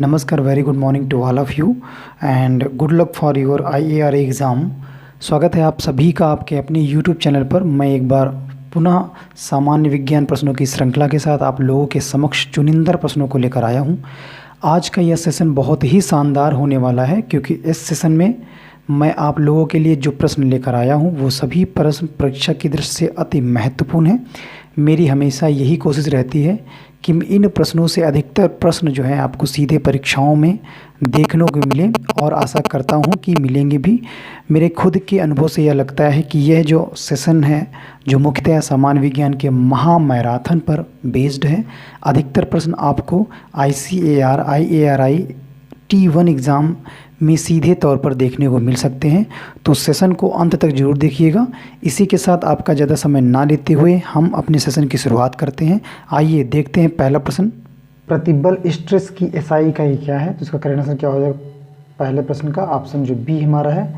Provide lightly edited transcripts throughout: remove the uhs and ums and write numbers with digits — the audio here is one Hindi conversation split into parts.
नमस्कार, very good morning to all of you and good luck for your IAR exam. स्वागत है आप सभी का आपके अपने यूट्यूब चैनल पर। मैं एक बार पुनः सामान्य विज्ञान प्रश्नों की श्रृंखला के साथ आप लोगों के समक्ष चुनिंदा प्रश्नों को लेकर आया हूं। आज का यह सेशन बहुत ही शानदार होने वाला है क्योंकि इस सेशन में मैं आप लोगों के लिए जो प्रश्न लेकर आया हूं वो सभी प्रश्न परीक्षा की दृष्टि से अति महत्वपूर्ण हैं। मेरी हमेशा यही कोशिश रहती है कि इन प्रश्नों से अधिकतर प्रश्न जो है आपको सीधे परीक्षाओं में देखने को मिले और आशा करता हूं कि मिलेंगे भी। मेरे खुद के अनुभव से यह लगता है कि यह जो सेशन है जो मुख्यतः सामान्य विज्ञान के महामैराथन पर बेस्ड है। अधिकतर प्रश्न आपको ICAR IARI T1 एग्ज़ाम में सीधे तौर पर देखने को मिल सकते हैं, तो सेशन को अंत तक जरूर देखिएगा। इसी के साथ आपका ज़्यादा समय ना लेते हुए हम अपने सेशन की शुरुआत करते हैं। आइए देखते हैं पहला प्रश्न। प्रतिबल स्ट्रेस की SI इकाई क्या है? तो इसका करेक्ट आंसर क्या हो जाएगा? पहले प्रश्न का ऑप्शन जो बी हमारा है।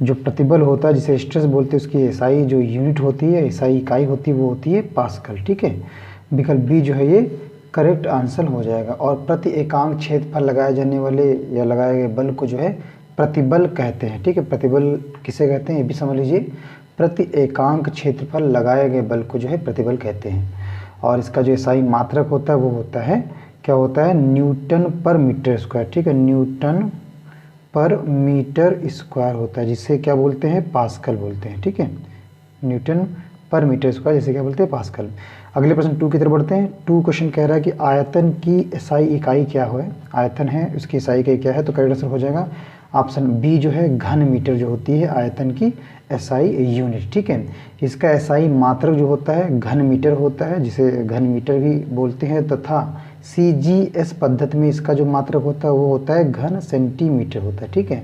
जो प्रतिबल होता है जिसे स्ट्रेस बोलते हैं उसकी SI जो यूनिट होती है, SI इकाई होती है वो होती है पास्कल। ठीक है, विकल्प बी जो है ये करेक्ट आंसर हो जाएगा। और प्रति एकांक क्षेत्र पर लगाए जाने वाले या लगाए गए बल को जो है प्रतिबल कहते हैं। ठीक है, प्रतिबल किसे कहते हैं ये भी समझ लीजिए। प्रति एकांक क्षेत्र पर लगाए गए बल को जो है प्रतिबल कहते हैं। और इसका जो SI मात्रक होता है वो होता है, क्या होता है? न्यूटन पर मीटर स्क्वायर। ठीक है, न्यूटन पर मीटर स्क्वायर होता है जिसे क्या बोलते हैं? पास्कल बोलते हैं। ठीक है, न्यूटन पर मीटर स्क्वायर जिसे क्या बोलते हैं? पास्कल। अगले प्रश्न 2 की तरफ बढ़ते हैं। 2 क्वेश्चन कह रहा है कि आयतन की SI इकाई क्या है? आयतन है उसकी SI इकाई क्या है? तो करेक्ट आंसर हो जाएगा ऑप्शन बी जो है घन मीटर जो होती है आयतन की SI यूनिट। ठीक है, इसका SI मात्रक जो होता है घन मीटर होता है जिसे घन मीटर भी बोलते हैं, तथा CGS पद्धति में इसका जो मात्रक होता है वो होता है घन सेंटीमीटर होता है। ठीक है,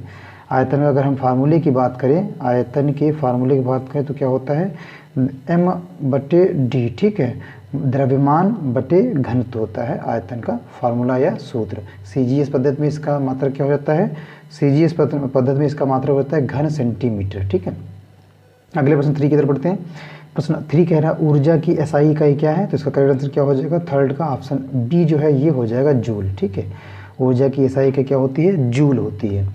आयतन का अगर हम फार्मूले की बात करें, आयतन के फार्मूले की बात करें तो क्या होता है? m/d। ठीक है, द्रव्यमान बटे घनत्व होता है आयतन का फार्मूला या सूत्र। CGS पद्धति में इसका मात्रक क्या हो जाता है? CGS पद्धति में इसका मात्रक होता है घन सेंटीमीटर। ठीक है, अगले प्रश्न 3 की तरफ बढ़ते हैं। प्रश्न 3 कह रहा है ऊर्जा की SI इकाई क्या है? तो इसका करेक्ट आंसर क्या हो जाएगा? थर्ड का ऑप्शन बी जो है ये हो जाएगा जूल। ठीक है, ऊर्जा की SI इकाई क्या होती है? जूल होती है।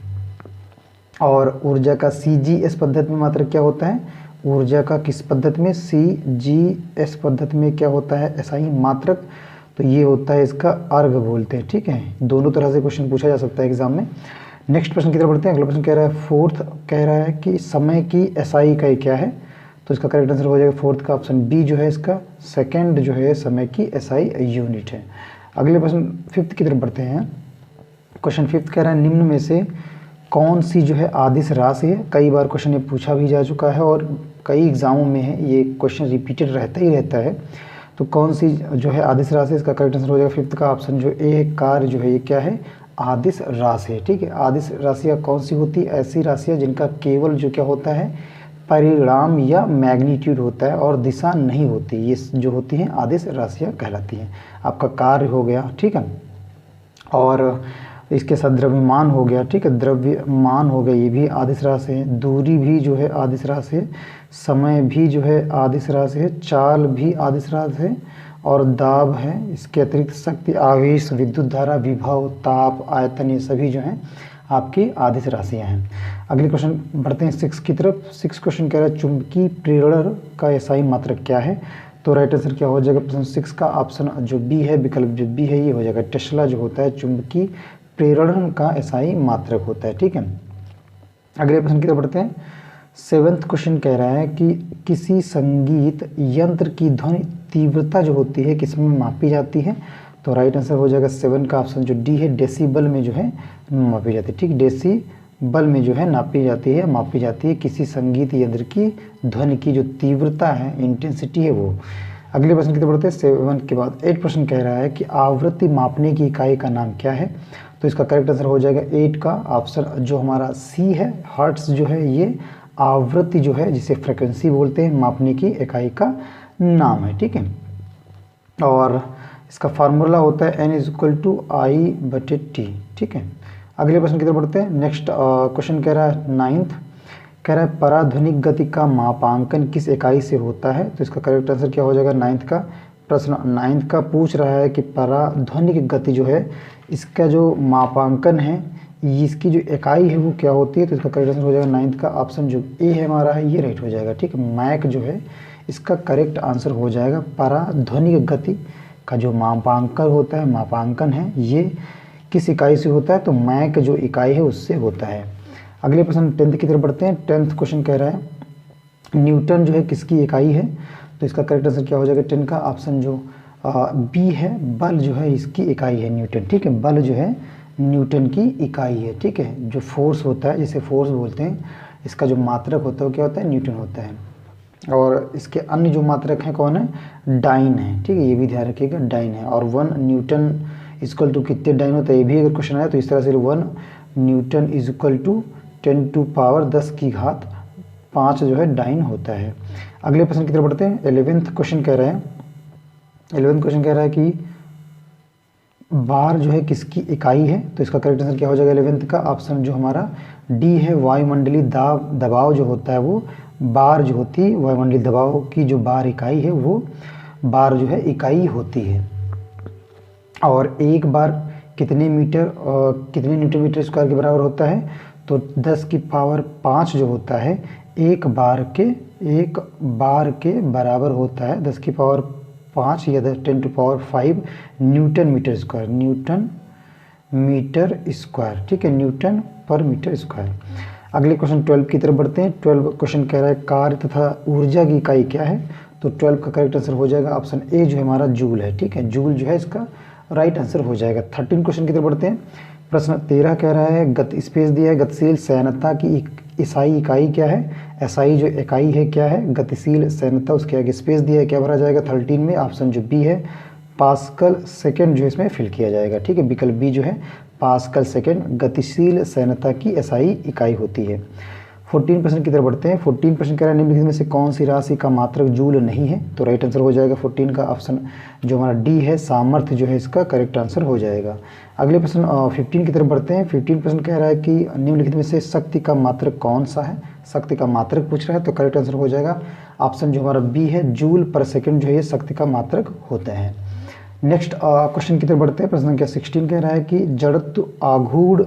और ऊर्जा का CGS पद्धति में मात्रक क्या होता है? ऊर्जा का किस पद्धति में? CGS पद्धति में क्या होता है SI मात्रक? तो ये होता है इसका अर्घ बोलते हैं। ठीक है, दोनों तरह से क्वेश्चन पूछा जा सकता है एग्जाम में। नेक्स्ट प्रश्न की तरफ बढ़ते हैं। अगला प्रश्न कह रहा है फोर्थ कह रहा है कि समय की SI इकाई क्या है? तो इसका करेक्ट आंसर हो जाएगा फोर्थ का ऑप्शन बी जो है इसका सेकेंड जो है समय की SI यूनिट है। अगले प्रश्न 5th की तरफ बढ़ते हैं। क्वेश्चन 5th कह रहा है निम्न में से कौन सी जो है आदिश राशि है? कई बार क्वेश्चन ये पूछा भी जा चुका है और कई एग्जामों में है ये क्वेश्चन रिपीटेड रहता ही रहता है। तो कौन सी जो है आदिश राशि? इसका करेक्ट आंसर हो जाएगा 5th का ऑप्शन जो ए कार्य जो है ये क्या है? आदिश राशि है। ठीक है, आदिश राशियाँ कौन सी होती है? ऐसी राशियाँ जिनका केवल जो क्या होता है परिणाम या मैग्नीट्यूड होता है और दिशा नहीं होती, ये जो होती हैं आदिश राशियाँ कहलाती हैं। आपका कार्य हो गया, ठीक है, और इसके साथ द्रव्यमान हो गया। ठीक है, द्रव्यमान हो गया, ये भी आदिश राशि है। दूरी भी जो है आदिश राशि है। समय भी जो है आदिश राशि है। चाल भी आदिश राशि है। और दाब है। इसके अतिरिक्त शक्ति, आवेश, विद्युत धारा, विभव, ताप, आयतन, ये सभी जो हैं आपकी आदिश राशियाँ हैं। अगले क्वेश्चन बढ़ते हैं 6 की तरफ। 6 क्वेश्चन कह रहा है चुंबकीय प्रेरण का SI मात्रक क्या है? तो राइट आंसर क्या हो जाएगा? प्रश्न 6 का ऑप्शन जो बी है, विकल्प जो बी है ये हो जाएगा टेस्ला जो होता है चुंबकीय प्रेरण का SI मात्रक होता है। ठीक है, अगले प्रश्न की तरफ बढ़ते हैं। 7th क्वेश्चन कह रहा है कि किसी संगीत यंत्र की ध्वनि तीव्रता जो होती है किसमें मापी जाती है? तो राइट आंसर हो जाएगा 7 का ऑप्शन जो डी है डेसिबल में जो है मापी जाती है। ठीक, डेसिबल में जो है नापी जाती है, मापी जाती है किसी संगीत यंत्र की ध्वनि की जो तीव्रता है, इंटेंसिटी है वो। अगले प्रश्न की तरफ बढ़ते हैं 7 के बाद 8 प्रश्न कह रहा है कि आवृत्ति मापने की इकाई का नाम क्या है? तो इसका करेक्ट आंसर हो जाएगा 8 का ऑप्शन जो हमारा सी है हर्ट्ज जो है ये आवृत्ति जो है जिसे फ्रिक्वेंसी बोलते हैं मापने की इकाई का नाम है। ठीक है, और इसका फार्मूला होता है N=I/T। ठीक है, अगले प्रश्न की तरफ बढ़ते हैं। नेक्स्ट क्वेश्चन कह रहा है 9th कह रहा है पराध्वनिक गति का मापांकन किस इकाई से होता है? तो इसका करेक्ट आंसर क्या हो जाएगा? 9th का प्रश्न 9th का पूछ रहा है कि पराध्वनिक गति जो है इसका जो मापांकन है, इसकी जो इकाई है वो क्या होती है, तो इसका करेक्ट आंसर हो जाएगा 9th का ऑप्शन जो ए है हमारा है, ये राइट हो जाएगा। ठीक है, मैक जो है इसका करेक्ट आंसर हो जाएगा। पराध्वनिक गति का जो मापांकन होता है, मापांकन है, ये किस इकाई से होता है, तो मैक जो इकाई है उससे होता है। अगले प्रश्न 10th की तरफ बढ़ते हैं। 10th क्वेश्चन कह रहा है न्यूटन जो है किसकी इकाई है, तो इसका करेक्ट आंसर क्या हो जाएगा 10 का ऑप्शन जो बी है, बल जो है इसकी इकाई है न्यूटन। ठीक है, बल जो है न्यूटन की इकाई है। ठीक है, जो फोर्स होता है जिसे फोर्स बोलते हैं, इसका जो मात्रक होता है वो क्या होता है, न्यूटन होता है। और इसके अन्य जो मात्रक हैं कौन है, डाइन है। ठीक है, ये भी ध्यान रखिएगा, डाइन है। और 1 न्यूटन इक्वल टू कितने डाइन होता है, ये भी अगर क्वेश्चन आया तो इस तरह से 1 newton is equal to 10 to power 10 की घात 5 जो है डाइन होता है। अगले प्रश्न की तरफ बढ़ते हैं। 11th क्वेश्चन कह रहे हैं, 11th क्वेश्चन कह रहा है कि बार जो है किसकी इकाई है, तो इसका करेक्ट आंसर क्या हो जाएगा 11th का ऑप्शन जो हमारा डी है, वायुमंडलीय दबाव जो होता है वो बार जो होती है, वायुमंडलीय दबाव की जो बार इकाई है वो बार जो है इकाई होती है। और एक बार कितने मीटर और कितने न्यूटन मीटर स्क्वायर के बराबर होता है, तो 10 की पावर 5 जो होता है एक बार के बराबर होता है 10 की पावर 5 या 10 to power 5 newton metre square, newton metre square. ठीक है, न्यूटन पर मीटर स्क्वायर। अगले क्वेश्चन 12 की तरफ बढ़ते हैं। 12 क्वेश्चन कह रहा है कार्य तथा ऊर्जा की इकाई क्या है, तो 12 का करेक्ट आंसर हो जाएगा ऑप्शन ए जो है हमारा जूल है। ठीक है, जूल जो है इसका राइट आंसर हो जाएगा। 13 क्वेश्चन की तरफ बढ़ते हैं। प्रश्न 13 कह रहा है गति स्पेस दिया है, गतिशील सैनता की एसआई इकाई क्या है, एसआई जो इकाई है क्या है, गतिशील सैनता, उसके आगे स्पेस दिया है, क्या भरा जाएगा 13 में, ऑप्शन जो बी है पास्कल सेकेंड जो इसमें फिल किया जाएगा। ठीक है, विकल्प बी जो है पास्कल सेकेंड गतिशील सैनता की एसआई इकाई होती है। 14% की तरफ बढ़ते हैं। 14% कह रहा है निम्नलिखित में से कौन सी राशि का मात्रक जूल नहीं है, तो राइट आंसर हो जाएगा 14 का ऑप्शन जो हमारा डी है, सामर्थ्य जो है इसका करेक्ट आंसर हो जाएगा। अगले प्रश्न 15 की तरफ बढ़ते हैं। 15% कह रहा है कि निम्नलिखित में से शक्ति का मात्रक कौन सा है, शक्ति का मात्रक पूछ रहा है, तो करेक्ट आंसर हो जाएगा ऑप्शन जो हमारा बी है, जूल पर सेकेंड जो है ये शक्ति का मात्रक होता है। नेक्स्ट क्वेश्चन की तरफ बढ़ते हैं। प्रश्न संख्या 16 कह रहा है कि जड़त्व आघूर्ण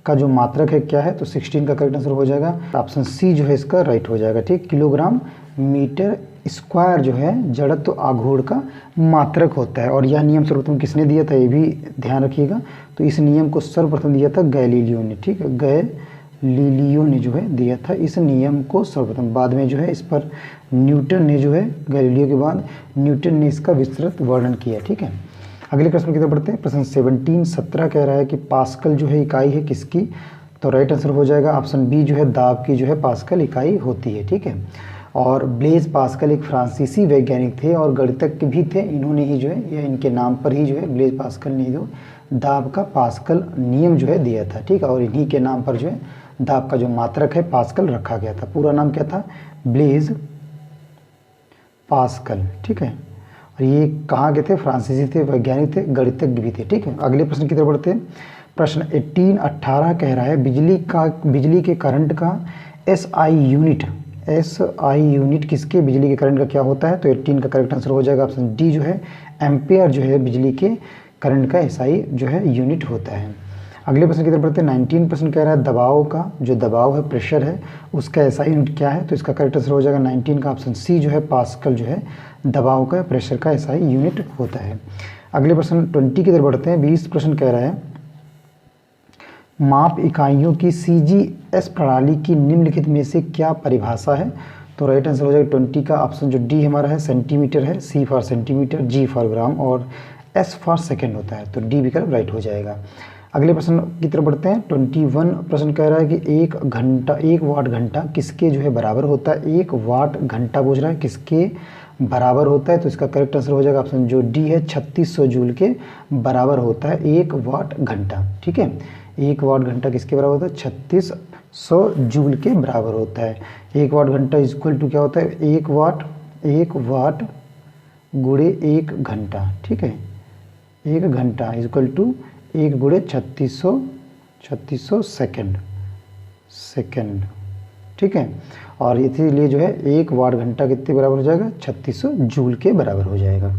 का जो मात्रक है क्या है, तो 16 का करेक्ट आंसर हो जाएगा ऑप्शन सी जो है इसका राइट हो जाएगा। ठीक, किलोग्राम मीटर स्क्वायर जो है जड़त्व आघूर्ण का मात्रक होता है। और यह नियम सर्वप्रथम किसने दिया था, ये भी ध्यान रखिएगा, तो इस नियम को सर्वप्रथम दिया था गैलीलियो ने। ठीक है, गैलीलियो ने जो है दिया था इस नियम को सर्वप्रथम, बाद में जो है इस पर न्यूटन ने जो है, गैलीलियो के बाद न्यूटन ने इसका विस्तृत वर्णन किया। ठीक है, अगले प्रश्न की तरफ बढ़ते हैं। प्रश्न 17 कह रहा है कि पास्कल जो है इकाई है किसकी, तो राइट आंसर हो जाएगा ऑप्शन बी जो है दाब की जो है पास्कल इकाई होती है। ठीक है, और ब्लेज पास्कल एक फ्रांसीसी वैज्ञानिक थे और गणितज्ञ भी थे, इन्होंने ही जो है, या इनके नाम पर ही जो है ब्लेज पास्कल ने जो दाब का पास्कल नियम जो है दिया था। ठीक है, और इन्हीं के नाम पर जो है दाब का जो मात्रक है पास्कल रखा गया था। पूरा नाम क्या था, ब्लेज पास्कल। ठीक है, और ये कहाँ के थे, फ्रांसीसी थे, वैज्ञानिक थे, गणितज्ञ भी थे। ठीक है, अगले प्रश्न की तरफ बढ़ते हैं। प्रश्न 18 कह रहा है बिजली के करंट का एसआई यूनिट किसके बिजली के करंट का क्या होता है, तो 18 का करेक्ट आंसर हो जाएगा ऑप्शन डी जो है एम्पेयर जो है बिजली के करंट का एसआई जो है यूनिट होता है। अगले प्रश्न की तरफ बढ़ते हैं। 19% कह रहा है दबाव का जो दबाव है, प्रेशर है, उसका एसआई यूनिट क्या है, तो इसका करेक्ट आंसर हो जाएगा 19 का ऑप्शन सी जो है पास्कल जो है दबाव का प्रेशर का एसआई यूनिट होता है। अगले प्रश्न 20 की तरफ बढ़ते हैं। 20 प्रश्न कह रहा है माप इकाइयों की सीजीएस प्रणाली की निम्नलिखित में से क्या परिभाषा है, तो राइट आंसर हो जाएगा 20 का ऑप्शन जो डी हमारा है सेंटीमीटर है, सी फॉर सेंटीमीटर, जी फॉर ग्राम और एस फॉर सेकेंड होता है, तो डी विकल्प राइट हो जाएगा। अगले प्रश्न की तरफ बढ़ते हैं। 21 प्रश्न कह रहा है कि 1 वाट घंटा किसके जो है बराबर होता है, 1 वाट घंटा पूछ रहा है किसके बराबर होता है, तो इसका करेक्ट आंसर हो जाएगा ऑप्शन जो डी है 3600 जूल के बराबर होता है 1 वाट घंटा। ठीक है, 1 वाट घंटा किसके बराबर होता है, 3600 जूल के बराबर होता है। 1 वाट घंटा इक्वल टू क्या होता है, 1 वाट गुणे 1 घंटा। ठीक है, 1 घंटा इक्वल टू 1 गुणे 3600 सेकेंड। ठीक है, और इसीलिए जो है 1 वाट घंटा कितने बराबर हो जाएगा, 3600 जूल के बराबर हो जाएगा।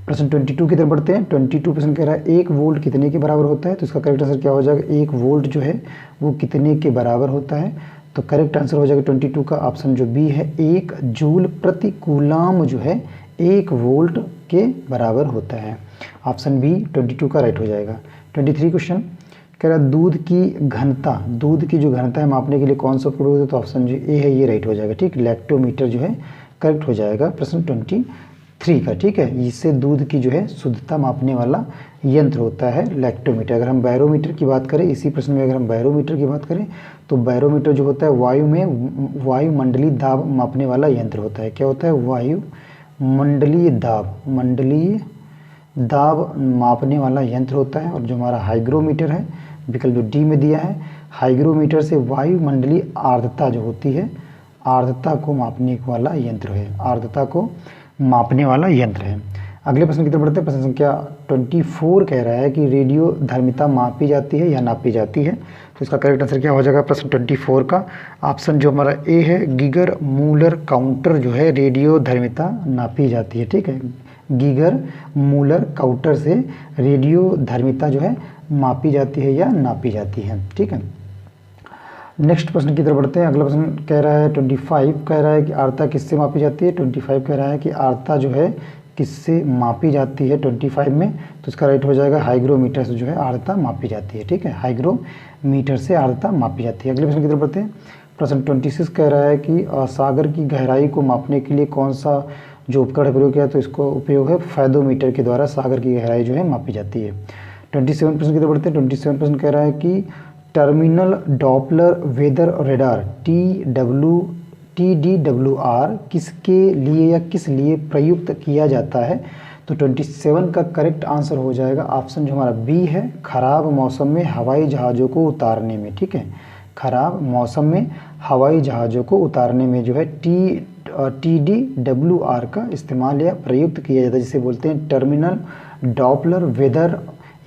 प्रश्न 22 की तरफ बढ़ते हैं। 22 प्रश्न कह रहा है 1 वोल्ट कितने के बराबर होता है, तो इसका करेक्ट आंसर क्या हो जाएगा, 1 वोल्ट जो है वो कितने के बराबर होता है, तो करेक्ट आंसर हो जाएगा 22 का ऑप्शन जो बी है, 1 जूल प्रति कूलाम जो है 1 वोल्ट के बराबर होता है। ऑप्शन बी 22 का राइट हो जाएगा। 23 क्वेश्चन कह रहा है दूध की जो घनता है मापने के लिए कौन सा उपयोग होता है, तो ऑप्शन जो ए है ये राइट हो जाएगा। ठीक, लैक्टोमीटर जो है करेक्ट हो जाएगा प्रश्न 23 का। ठीक है, इससे दूध की जो है शुद्धता मापने वाला यंत्र होता है लैक्टोमीटर। अगर हम बैरोमीटर की बात करें, इसी प्रश्न में अगर हम बैरोमीटर की बात करें, तो बैरोमीटर जो होता है वायुमंडलीय दाब मापने वाला यंत्र होता है। क्या होता है, वायुमंडलीय दाब मापने वाला यंत्र होता है। और जो हमारा हाइग्रोमीटर है, विकल्प जो डी में दिया है, हाइग्रोमीटर से वायुमंडलीय आर्द्रता जो होती है, आर्द्रता को मापने वाला यंत्र है, आर्द्रता को मापने वाला यंत्र है। अगले प्रश्न की तरफ बढ़ते हैं। प्रश्न संख्या 24 कह रहा है कि रेडियो धर्मिता मापी जाती है या नापी जाती है, तो इसका करेक्ट आंसर क्या हो जाएगा प्रश्न 24 का ऑप्शन जो हमारा ए है, गीगर मूलर काउंटर जो है रेडियो धर्मिता नापी जाती है। ठीक है, गीगर मूलर काउंटर से रेडियो धर्मिता जो है मापी जाती है या नापी जाती है। ठीक है, नेक्स्ट प्रश्न की तरफ बढ़ते हैं। अगला प्रश्न कह रहा है 25 कह रहा है कि आर्द्रता किससे मापी जाती है। 25 कह रहा है कि आर्द्रता जो है किससे मापी जाती है 25 में, तो इसका राइट हो जाएगा हाइग्रोमीटर से जो है आर्द्रता मापी जाती है। ठीक है, हाइग्रोमीटर से आर्द्रता मापी जाती है। अगले प्रश्न की तरफ बढ़ते हैं। प्रश्न 26 कह रहा है कि सागर की गहराई को मापने के लिए कौन सा जो उपकरण प्रयोग किया, तो इसको उपयोग है फेदोमीटर के द्वारा सागर की गहराई जो है मापी जाती है। 27 प्रश्न की तरफ बढ़ते हैं। 27 प्रश्न कह रहा है कि terminal Doppler weather radar TDWR किसके लिए या किस लिए प्रयुक्त किया जाता है, तो 27 का करेक्ट आंसर हो जाएगा ऑप्शन जो हमारा बी है, खराब मौसम में हवाई जहाज़ों को उतारने में। ठीक है, खराब मौसम में हवाई जहाज़ों को उतारने में जो है TDWR का इस्तेमाल या प्रयुक्त किया जाता है, जिसे बोलते हैं टर्मिनल डॉपलर वेदर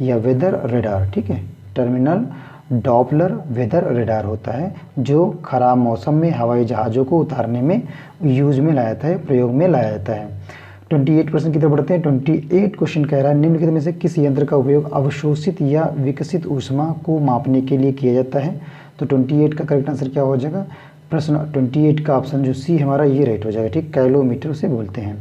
या वेदर रेडार। ठीक है, टर्मिनल डॉपलर वेदर रेडार होता है जो खराब मौसम में हवाई जहाज़ों को उतारने में यूज में लाया जाता है, प्रयोग में लाया जाता है। 28 प्रश्न की तरफ बढ़ते हैं। 28 क्वेश्चन कह रहा है निम्नलिखित में से किस यंत्र का उपयोग अवशोषित या विकसित ऊष्मा को मापने के लिए किया जाता है, तो 28 का करेक्ट आंसर क्या हो जाएगा, प्रश्न 28 का ऑप्शन जो सी हमारा ये राइट हो जाएगा। ठीक, कैलोमीटर उसे बोलते हैं।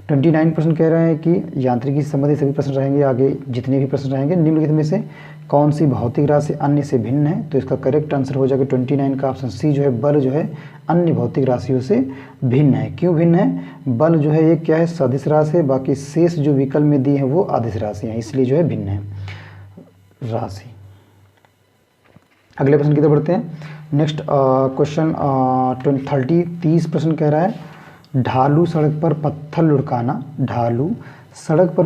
29 प्रश्न कह रहे हैं कि यांत्रिकी से संबंधित सभी प्रश्न रहेंगे, आगे जितने भी प्रश्न रहेंगे निम्नलिखित में से कौन सी भौतिक राशि अन्य से भिन्न है, तो इसका करेक्ट आंसर हो जाएगा 29 का ऑप्शन सी जो है, बल जो है अन्य भौतिक राशियों से भिन्न है। क्यों भिन्न है, बल जो है ये क्या है, सदिश राशि है, बाकी शेष जो विकल्प में दिए हैं वो अदिश राशि हैं, इसलिए जो है भिन्न है राशि। अगले प्रश्न की तरफ बढ़ते हैं। नेक्स्ट क्वेश्चन 30 प्रश्न कह रहा है ढालू सड़क पर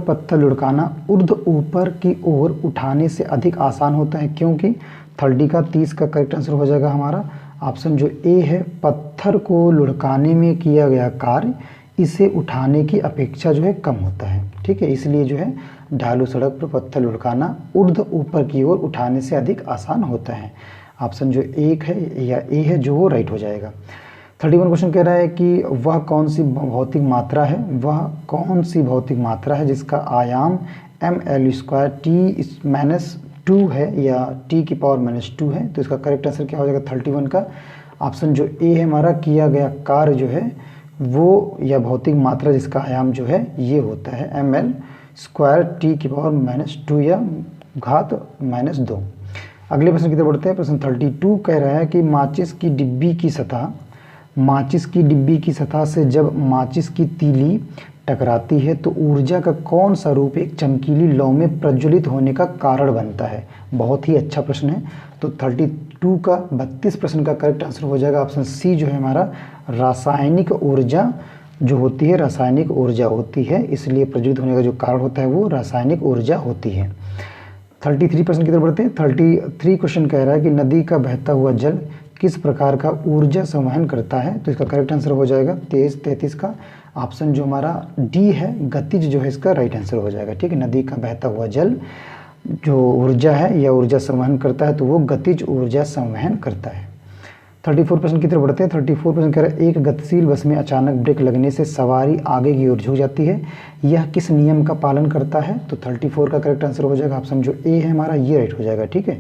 पत्थर लुढ़काना ऊर्ध्व ऊपर की ओर उठाने से अधिक आसान होता है, क्योंकि 30 का 30 का करेक्ट आंसर हो जाएगा हमारा ऑप्शन जो ए है, पत्थर को लुढ़काने में किया गया कार्य इसे उठाने की अपेक्षा जो है कम होता है। ठीक है, इसलिए जो है ढालू सड़क पर पत्थर लुढ़काना ऊर्ध्व ऊपर की ओर उठाने से अधिक आसान होता है। ऑप्शन जो एक है या ए है जो वो राइट हो जाएगा। 31 क्वेश्चन कह रहा है कि वह कौन सी भौतिक मात्रा है जिसका आयाम ml² T-2 है या T⁻⁻2 है, तो इसका करेक्ट आंसर क्या हो जाएगा 31 का ऑप्शन जो ए है हमारा, किया गया कार्य जो है वो या भौतिक मात्रा जिसका आयाम जो है ये होता है ml² T⁻⁻2 या घात -2। अगले प्रश्न की तरफ बढ़ते हैं। प्रश्न 32 कह रहा है कि माचिस की डिब्बी की सतह से जब माचिस की तीली टकराती है तो ऊर्जा का कौन सा रूप एक चमकीली लौ में प्रज्वलित होने का कारण बनता है। बहुत ही अच्छा प्रश्न है। तो 32 का 32 प्रश्न का करेक्ट आंसर हो जाएगा ऑप्शन सी जो है हमारा, रासायनिक ऊर्जा जो होती है रासायनिक ऊर्जा होती है, इसलिए प्रज्वलित होने का जो कारण होता है वो रासायनिक ऊर्जा होती है। 33 प्रश्न की तरफ बढ़ते हैं। 33 क्वेश्चन कह रहा है कि नदी का बहता हुआ जल किस प्रकार का ऊर्जा संवहन करता है, तो इसका करेक्ट आंसर हो जाएगा 33 का ऑप्शन जो हमारा डी है, गतिज जो है इसका राइट आंसर हो जाएगा। ठीक है, नदी का बहता हुआ जल जो ऊर्जा है या ऊर्जा संवहन करता है तो वो गतिज ऊर्जा संवहन करता है। 34% की तरफ बढ़ते हैं। 34% कह रहा है एक गतिशील बस में अचानक ब्रेक लगने से सवारी आगे की ओर झुक जाती है, यह किस नियम का पालन करता है? तो 34 का करेक्ट आंसर हो जाएगा ऑप्शन जो ए है हमारा, ये राइट हो जाएगा। ठीक है,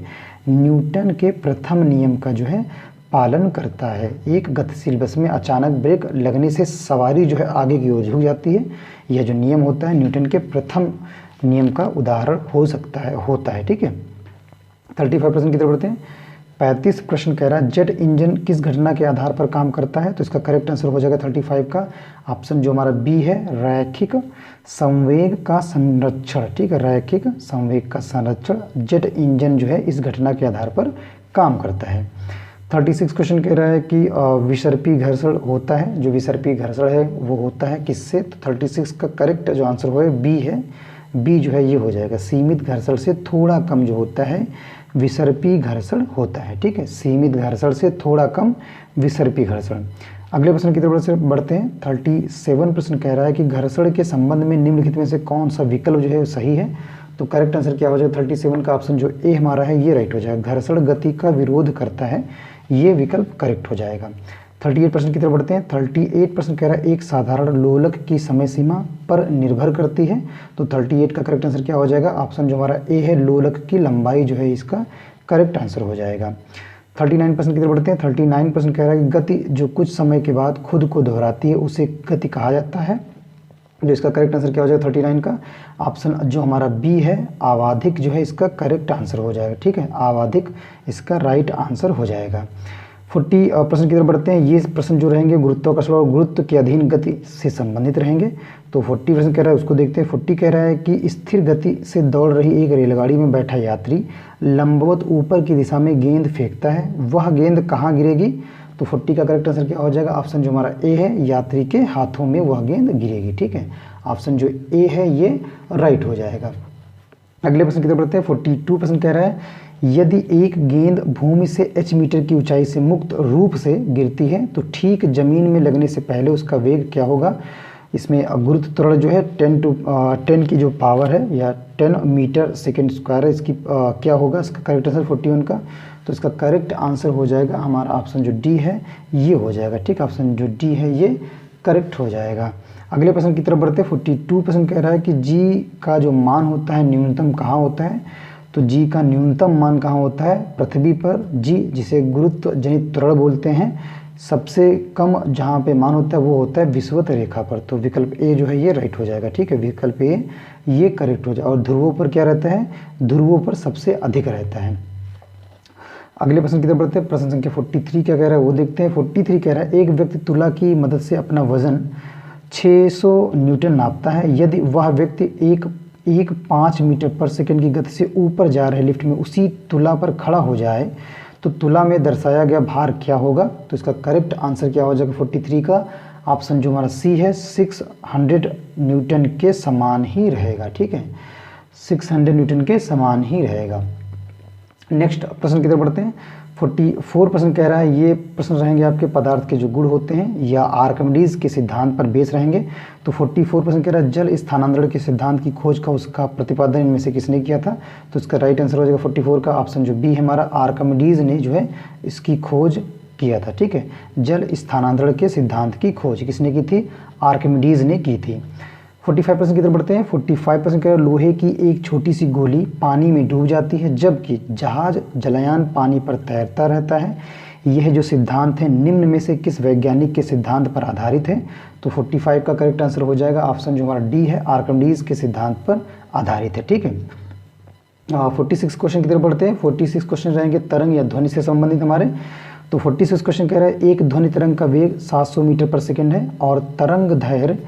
न्यूटन के प्रथम नियम का जो है पालन करता है। एक गतिशील बस में अचानक ब्रेक लगने से सवारी जो है आगे की ओर झुक जाती है, यह जो नियम होता है न्यूटन के प्रथम नियम का उदाहरण हो सकता है, होता है। ठीक है, 35% की तरफ बढ़ते हैं। 35 प्रश्न कह रहा है जेट इंजन किस घटना के आधार पर काम करता है? तो इसका करेक्ट आंसर हो जाएगा 35 का ऑप्शन जो हमारा बी है, रैखिक संवेग का संरक्षण। ठीक है, रैखिक संवेग का संरक्षण जेट इंजन जो है इस घटना के आधार पर काम करता है। 36 क्वेश्चन कह रहा है कि विसर्पी घर्षण होता है, जो विसर्पी घर्षण है वो होता है किससे? तो 36 का करेक्ट जो आंसर हो बी है, बी जो है ये हो जाएगा, सीमित घर्षण से थोड़ा कम जो होता है विसर्पी घर्षण होता है। ठीक है, सीमित घर्षण से थोड़ा कम विसर्पी घर्षण। अगले प्रश्न की तरफ से बढ़ते हैं। 37% कह रहा है कि घर्षण के संबंध में निम्नलिखित में से कौन सा विकल्प जो है सही है? तो करेक्ट आंसर क्या हो जाएगा? 37 का ऑप्शन जो ए हमारा है ये राइट हो जाएगा, घर्षण गति का विरोध करता है, ये विकल्प करेक्ट हो जाएगा। 38% की तरफ बढ़ते हैं। 38% कह रहा है एक साधारण लोलक की समय सीमा पर निर्भर करती है, तो 38 का करेक्ट आंसर क्या हो जाएगा? ऑप्शन जो हमारा ए है, लोलक की लंबाई जो है इसका करेक्ट आंसर हो जाएगा। 39% की तरफ बढ़ते हैं। 39% कह रहा है कि गति जो कुछ समय के बाद खुद को दोहराती है उसे गति कहा जाता है, जो इसका करेक्ट आंसर क्या हो जाएगा? 39 का ऑप्शन जो हमारा बी है, आवाधिक जो है इसका करेक्ट आंसर हो जाएगा। ठीक है, आवाधिक इसका राइट आंसर हो जाएगा। 40% की तरफ बढ़ते हैं। ये प्रश्न जो रहेंगे गुरुत्वाकर्षण और गुरुत्व के अधीन गति से संबंधित रहेंगे, तो 40% कह रहा है उसको देखते हैं। 40 कह रहा है कि स्थिर गति से दौड़ रही एक रेलगाड़ी में बैठा यात्री लंबवत ऊपर की दिशा में गेंद फेंकता है, वह गेंद कहाँ गिरेगी? तो 40 का करेक्ट आंसर क्या हो जाएगा? ऑप्शन जो हमारा ए है, यात्री के हाथों में वह गेंद गिरेगी। ठीक है, ऑप्शन जो ए है ये राइट हो जाएगा। अगले प्रश्न की तरफ बढ़ते हैं। 42% कह रहा है यदि एक गेंद भूमि से h मीटर की ऊंचाई से मुक्त रूप से गिरती है तो ठीक जमीन में लगने से पहले उसका वेग क्या होगा? इसमें गुरुत्व त्वरण जो है 10 की जो पावर है या 10 मीटर सेकेंड स्क्वायर है, इसकी क्या होगा? इसका करेक्ट आंसर 41 का, तो इसका करेक्ट आंसर हो जाएगा हमारा ऑप्शन जो डी है ये हो जाएगा। ठीक, ऑप्शन जो डी है ये करेक्ट हो जाएगा। अगले प्रश्न की तरफ बढ़ते हैं। 42% कह रहा है कि जी का जो मान होता है न्यूनतम कहाँ होता है? तो जी का न्यूनतम मान कहाँ होता है? पृथ्वी पर। जी जिसे गुरुत्व जनित त्वरण बोलते हैं, सबसे कम जहाँ पे मान होता है वो होता है विषुवत रेखा पर, तो विकल्प ए जो है ये राइट हो जाएगा। ठीक है, विकल्प ए ये करेक्ट हो जाएगा। और ध्रुवों पर क्या रहता है? ध्रुवों पर सबसे अधिक रहता है। अगले प्रश्न की तरफ बढ़ते हैं। प्रश्न संख्या 43 क्या कह रहा है वो देखते हैं। 43 कह रहा है एक व्यक्ति तुला की मदद से अपना वजन 600 न्यूटन नापता है, यदि वह व्यक्ति एक 5 मीटर पर सेकंड की गति से ऊपर जा रहे लिफ्ट में उसी तुला पर खड़ा हो जाए तो तुला में दर्शाया गया भार क्या होगा? तो इसका करेक्ट आंसर क्या हो जाएगा? 43 का ऑप्शन जो हमारा सी है, 600 न्यूटन के समान ही रहेगा। ठीक है, 600 न्यूटन के समान ही रहेगा। नेक्स्ट प्रश्न की तरफ बढ़ते हैं। 44% कह रहा है ये प्रश्न रहेंगे आपके पदार्थ के जो गुण होते हैं या आर्किमिडीज के सिद्धांत पर बेस रहेंगे। तो 44% कह रहा है जल स्थानांतरण के सिद्धांत की खोज का उसका प्रतिपादन इनमें से किसने किया था? तो इसका राइट आंसर हो जाएगा 44 का ऑप्शन जो बी है हमारा, आर्किमिडीज ने जो है इसकी खोज किया था। ठीक है, जल स्थानांतरण के सिद्धांत की खोज किसने की थी? आर्किमिडीज ने की थी। 45% की तरफ बढ़ते हैं। 45% कह रहा है लोहे की एक छोटी सी गोली पानी में डूब जाती है जबकि जहाज जलयान पानी पर तैरता रहता है, यह जो सिद्धांत है निम्न में से किस वैज्ञानिक के सिद्धांत पर आधारित है? तो 45 का करेक्ट आंसर हो जाएगा ऑप्शन जो हमारा डी है, आर्किमिडीज के सिद्धांत पर आधारित है। ठीक है, 46 क्वेश्चन की तरफ बढ़ते हैं। 46 क्वेश्चन रहेंगे तरंग या ध्वनि से संबंधित हमारे। तो 46 क्वेश्चन कह रहा है एक ध्वनि तरंग का वेग 700 मीटर पर सेकेंड है और तरंग दैर्घ्य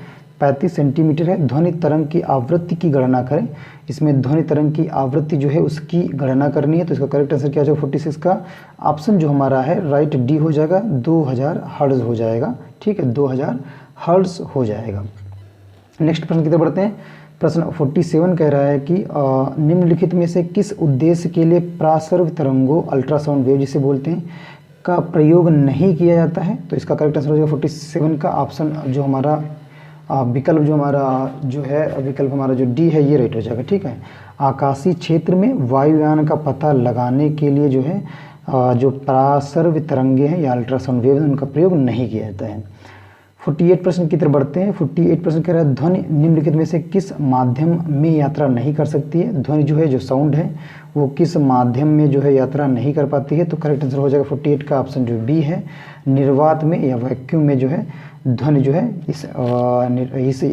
35 सेंटीमीटर है। ध्वनि तरंग की आवृत्ति की गणना करें। इसमें ध्वनि तरंग की आवृत्ति जो है उसकी गणना करनी है, तो इसका करेक्ट आंसर क्या हो जाएगा? 46 का ऑप्शन जो हमारा है राइट डी हो जाएगा, 2000 हर्ट्ज हो जाएगा। ठीक है, 2000 हर्ट्ज हो जाएगा। नेक्स्ट प्रश्न की तरफ बढ़ते हैं। प्रश्न 47 कह रहा है कि निम्नलिखित में से किस उद्देश्य के लिए प्रासर्ग तरंगों, अल्ट्रासाउंड वेव जिसे बोलते हैं, का प्रयोग नहीं किया जाता है? तो इसका करेक्ट आंसर हो जाएगा 47 का ऑप्शन जो हमारा विकल्प जो हमारा जो है विकल्प हमारा जो डी है ये राइट हो जाएगा। ठीक है, आकाशीय क्षेत्र में वायुयान का पता लगाने के लिए जो है जो परासर्व तरंगे हैं या अल्ट्रासाउंड वेव उनका प्रयोग नहीं किया जाता है। 48% की तरफ बढ़ते हैं। 48% कह रहा है ध्वनि निम्नलिखित में से किस माध्यम में यात्रा नहीं कर सकती है। ध्वनि जो है, जो साउंड है, वो किस माध्यम में जो है यात्रा नहीं कर पाती है। तो करेक्ट आंसर हो जाएगा 48 का ऑप्शन जो बी है, निर्वात में या वैक्यूम में जो है ध्वनि जो है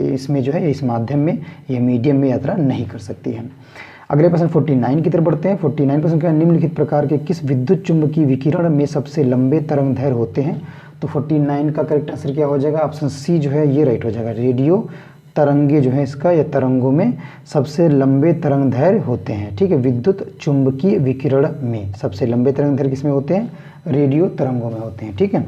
इसमें जो है इस माध्यम में या मीडियम में यात्रा नहीं कर सकती है। अगले प्रश्न 49 की तरफ बढ़ते हैं। 49% का निम्नलिखित प्रकार के किस विद्युत चुम्बकीय विकिरण में सबसे लंबे तरंग दैर्घ्य होते हैं। तो 49 का करेक्ट आंसर क्या हो जाएगा, ऑप्शन सी जो है ये राइट हो जाएगा। रेडियो तरंगे जो है इसका या तरंगों में सबसे लंबे तरंग दैर्घ्य होते हैं। ठीक है, विद्युत चुंबकीय विकिरण में सबसे लंबे तरंग दैर्घ्य किसमें होते हैं, रेडियो तरंगों में होते हैं। ठीक है,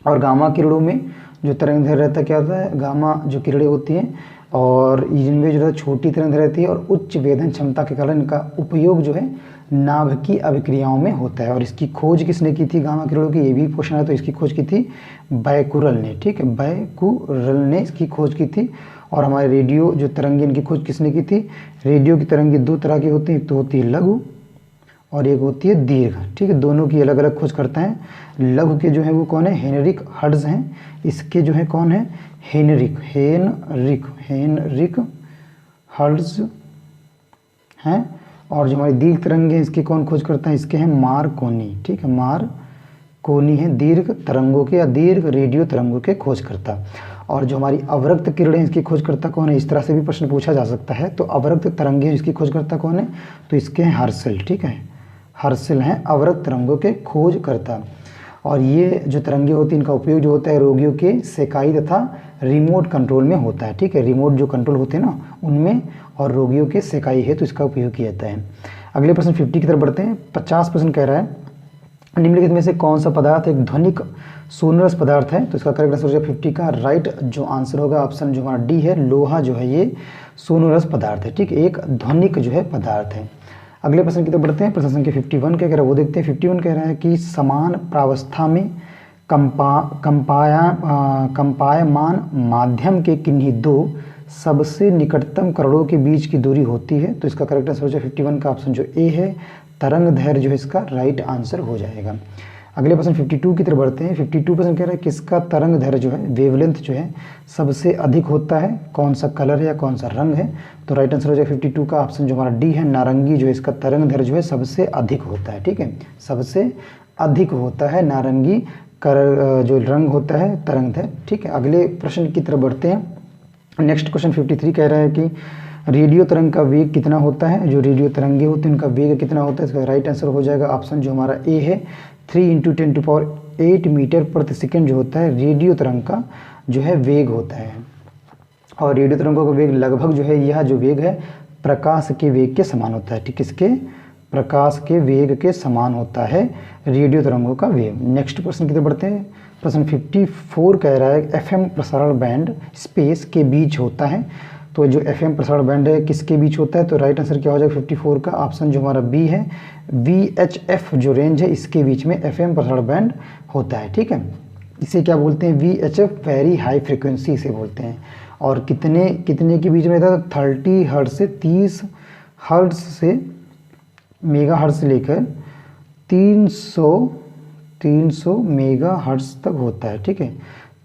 और गामा किरणों में जो तरंग दैर्घ्य रहता है क्या होता है, गामा जो किरणें होती हैं और इनमें जो है छोटी तरंग दैर्घ्य रहती है और उच्च वेधन क्षमता के कारण इनका उपयोग जो है नाभिकीय अभिक्रियाओं में होता है। और इसकी खोज किसने की थी गामा किरणों की, ये भी क्वेश्चन है। तो इसकी खोज की थी बैकुरल ने। ठीक है, बैकुरल ने इसकी खोज की थी। और हमारे रेडियो जो तरंगे इनकी खोज किसने की थी, रेडियो की तरंगे दो तरह की होती हैं, एक तो होती है लघु और एक होती है दीर्घ। ठीक है, दोनों की अलग अलग खोज करता है। लघु के जो है वो कौन है, हेनरिक हर्ट्ज हैं। इसके जो है कौन है, हेनरिक हर्ट्ज हैं। और जो हमारी दीर्घ तरंगे हैं इसके कौन खोज करता है, इसके हैं मार्कोनी। ठीक है, मार्कोनी है दीर्घ तरंगों के या दीर्घ रेडियो तरंगों के खोजकर्ता। और जो हमारी अवरक्त किरणें इसकी खोजकर्ता कौन है, इस तरह से भी प्रश्न पूछा जा सकता है। तो अवरक्त तरंगे इसकी खोजकर्ता कौन है, तो इसके हैं हर्सेल। ठीक है, हर्सेल हैं अवरक्त तरंगों के खोजकर्ता। और ये जो तरंगे होती हैं इनका उपयोग जो होता है रोगियों के सेकाई तथा रिमोट कंट्रोल में होता है। ठीक है, रिमोट जो कंट्रोल होते हैं ना उनमें, और रोगियों के सेकाई है तो इसका उपयोग किया जाता है। अगले प्रश्न 50 की तरफ बढ़ते हैं। 50% कह रहा है निम्नलिखित में से कौन सा पदार्थ एक ध्वनिक सोनरस पदार्थ है। तो इसका करेक्ट आंसर हो जाएगा 50 का राइट जो आंसर होगा ऑप्शन जो हमारा डी है, लोहा जो है ये सोनरस पदार्थ है। ठीक है, एक ध्वनिक जो है पदार्थ है। अगले प्रश्न की तरफ बढ़ते हैं। प्रश्न संख्या 51 क्या कह रहा है वो देखते हैं। 51 कह रहा है कि समान प्रावस्था में कंपायमान माध्यम के किन्हीं दो सबसे निकटतम कणों के बीच की दूरी होती है। तो इसका करेक्ट आंसर हो जाएगा 51 का ऑप्शन जो ए है, तरंग दैर्घ्य जो है इसका राइट आंसर हो जाएगा। अगले प्रश्न 52 की तरफ बढ़ते हैं। 52% कह रहा है किसका तरंग दैर्घ्य जो है वेवलेंथ जो है सबसे अधिक होता है, कौन सा कलर है या कौन सा रंग है। तो राइट आंसर हो जाएगा 52 का ऑप्शन जो हमारा डी है, नारंगी जो है इसका तरंग दैर्घ्य जो है सबसे अधिक होता है। ठीक है, सबसे अधिक होता है नारंगी जो रंग होता है तरंग दैर्घ्य। ठीक है, अगले प्रश्न की तरफ बढ़ते हैं। नेक्स्ट क्वेश्चन 53 कह रहा है कि रेडियो तरंग का वेग कितना होता है। जो रेडियो तरंगे होते हैं उनका वेग कितना होता है। इसका राइट आंसर हो जाएगा ऑप्शन जो हमारा ए है, 3 × 10⁸ मीटर प्रति सेकेंड जो होता है रेडियो तरंग का जो है वेग होता है। और रेडियो तरंगों का वेग लगभग जो है यह जो वेग है प्रकाश के वेग के समान होता है। ठीक, इसके प्रकाश के वेग के समान होता है रेडियो तरंगों का वेग। नेक्स्ट प्रश्न की तरफ बढ़ते हैं। प्रश्न 54 कह रहा है FM प्रसारण बैंड स्पेस के बीच होता है। तो जो FM प्रसारण बैंड है किसके बीच होता है। तो राइट आंसर क्या हो जाएगा 54 का ऑप्शन जो हमारा बी है, VHF जो रेंज है इसके बीच में FM प्रसारण बैंड होता है। ठीक है, इसे क्या बोलते हैं, VHF वेरी हाई फ्रिक्वेंसी इसे बोलते हैं। और कितने के बीच में रहता है, 30 हर्ट्ज से 30 हर्ट्ज से मेगा हर्ट्ज से लेकर 300 मेगा हर्ट्ज तक होता है। ठीक है,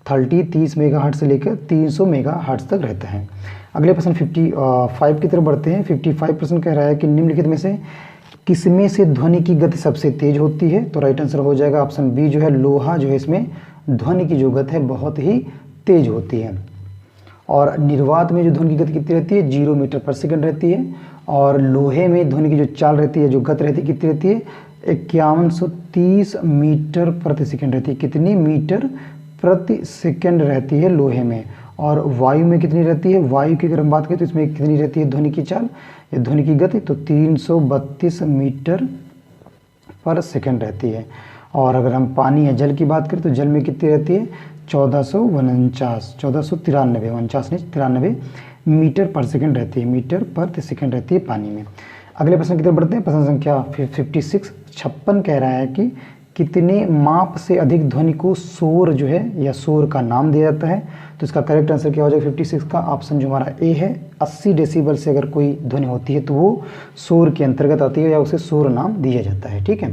30 मेगा हर्ट्ज से लेकर 300 मेगा हर्ट्ज तक रहता है। अगले प्रश्न 55 की तरफ बढ़ते हैं। 55% कह रहा है कि निम्नलिखित में से किसमें से ध्वनि की गति सबसे तेज होती है। तो राइट आंसर हो जाएगा ऑप्शन बी जो है, लोहा जो है इसमें ध्वनि की जो गति है बहुत ही तेज होती है। और निर्वात में जो ध्वनि की गति कितनी रहती है, 0 मीटर पर सेकंड रहती है। और लोहे में ध्वनि की जो चाल रहती है, जो गति रहती है कितनी रहती है, 5130 मीटर प्रति सेकंड रहती है। कितनी मीटर प्रति सेकंड रहती है लोहे में। और वायु में कितनी रहती है, वायु की अगर हम बात करें तो इसमें कितनी रहती है ध्वनि की चाल या ध्वनि की गति, तो 332 मीटर पर सेकंड रहती है। और अगर हम पानी या जल की बात करें तो जल में कितनी रहती है, 1493 मीटर पर सेकंड रहती है, मीटर पर सेकंड रहती है पानी में। अगले प्रश्न की तरफ बढ़ते हैं। प्रश्न संख्या 56 कह रहा है कि कितने माप से अधिक ध्वनि को शोर जो है या शोर का नाम दिया जाता है। तो इसका करेक्ट आंसर क्या हो जाएगा 56 का ऑप्शन जो हमारा ए है, 80 डेसिबल से अगर कोई ध्वनि होती है तो वो शोर के अंतर्गत आती है या उसे शोर नाम दिया जाता है। ठीक है,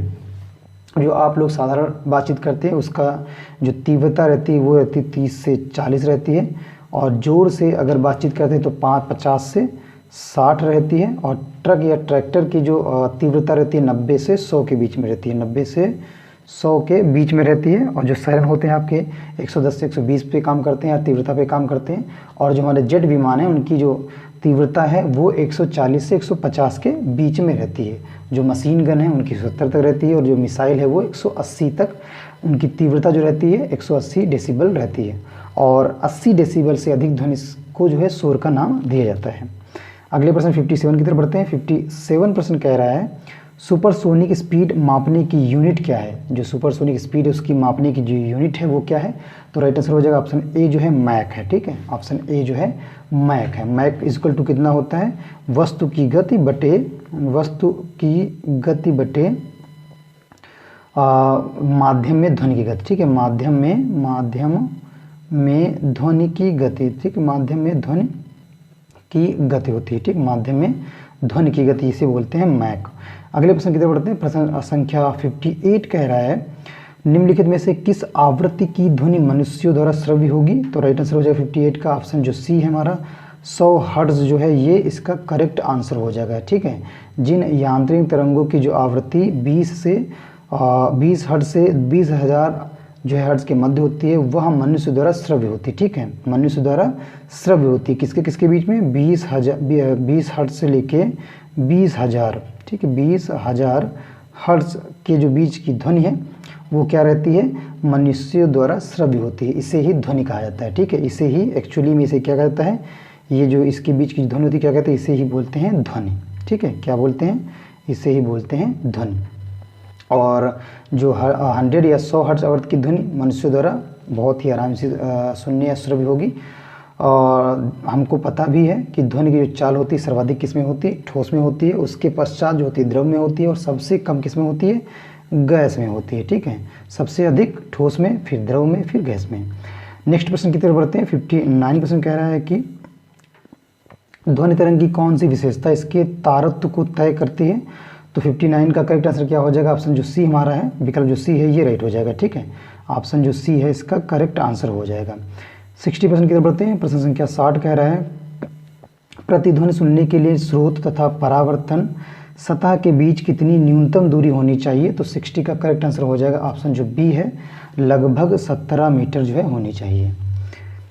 जो आप लोग साधारण बातचीत करते हैं उसका जो तीव्रता रहती है वो रहती है 30 से 40 रहती है, और ज़ोर से अगर बातचीत करते हैं तो 50 से 60 रहती है, और ट्रक या ट्रैक्टर की जो तीव्रता रहती है 90 से 100 के बीच में रहती है, 90 से 100 के बीच में रहती है। और जो सायरन होते हैं आपके 110 से 120 पे काम करते हैं या तीव्रता पे काम करते हैं। और जो हमारे जेट विमान है उनकी जो तीव्रता है वो 140 से 150 के बीच में रहती है। जो मशीन गन है उनकी 70 तक रहती है, और जो मिसाइल है वो 180 तक उनकी तीव्रता जो रहती है 180 डेसिबल रहती है। और 80 डेसिबल से अधिक ध्वनि को जो है शोर का नाम दिया जाता है। अगले प्रश्न 57 की तरफ बढ़ते हैं। 57 प्रश्न कह रहा है सुपरसोनिक स्पीड मापने की यूनिट क्या है। जो सुपरसोनिक स्पीड है उसकी मापने की जो यूनिट है वो क्या है, तो राइट आंसर हो जाएगा ऑप्शन ए जो है मैक है। ठीक है, ऑप्शन ए जो है मैक है। मैक इक्वल टू कितना होता है, वस्तु की गति बटे माध्यम में ध्वनि की गति। ठीक है, माध्यम में ध्वनि की गति। ठीक, माध्यम में ध्वनि की गति होती है। ठीक, माध्यम में ध्वनि की गति इसे बोलते हैं मैक। अगले प्रश्न की तरफ बढ़ते हैं। प्रश्न संख्या 58 कह रहा है निम्नलिखित में से किस आवृत्ति की ध्वनि मनुष्यों द्वारा श्रव्य होगी, तो राइट आंसर हो जाएगा 58 का ऑप्शन जो सी है हमारा 100 हर्ट्ज जो है ये इसका करेक्ट आंसर हो जाएगा। ठीक है, जिन यांत्रिक तरंगों की जो आवृत्ति 20 हर्ट्ज से 20,000 जो है हर्ट्ज के मध्य होती है वह मनुष्य द्वारा श्रव्य होती है। ठीक है, मनुष्य द्वारा श्रव्य होती है किसके बीच में, 20 हर्ट्ज से लेके 20,000। ठीक है, 20,000 हर्ट्ज के जो बीच की ध्वनि है वो क्या रहती है, मनुष्यों द्वारा श्रव्य होती है। इसे ही ध्वनि कहा जाता है। ठीक है, इसे ही एक्चुअली में इसे क्या कहता है, ये जो इसके बीच की ध्वनि होती है क्या कहते हैं, इसे ही बोलते हैं ध्वनि। ठीक है, क्या बोलते हैं, इसे ही बोलते हैं ध्वनि। और जो 100 या 100 हर्ट्ज आवृत्ति की ध्वनि मनुष्यों द्वारा बहुत ही आराम से सुनने या श्रव्य होगी। और हमको पता भी है कि ध्वनि की जो चाल होती है सर्वाधिक किस में होती है, ठोस में होती है, उसके पश्चात जो होती है द्रव में होती है, और सबसे कम किस में होती है, गैस में होती है। ठीक है, सबसे अधिक ठोस में, फिर द्रव में, फिर गैस में। नेक्स्ट प्रश्न की तरफ बढ़ते हैं। 59 प्रश्न कह रहा है कि ध्वनि तरंग की कौन सी विशेषता इसके तारत्व को तय करती है, तो 59 का करेक्ट आंसर क्या हो जाएगा, ऑप्शन जो सी हमारा है, विकल्प जो सी है ये राइट हो जाएगा। ठीक है, ऑप्शन जो सी है इसका करेक्ट आंसर हो जाएगा। 60% की तरफ बढ़ते हैं। प्रश्न संख्या 60 कह रहा है प्रतिध्वनि सुनने के लिए स्रोत तथा परावर्तन सतह के बीच कितनी न्यूनतम दूरी होनी चाहिए, तो 60 का करेक्ट आंसर हो जाएगा ऑप्शन जो बी है, लगभग 17 मीटर जो है होनी चाहिए।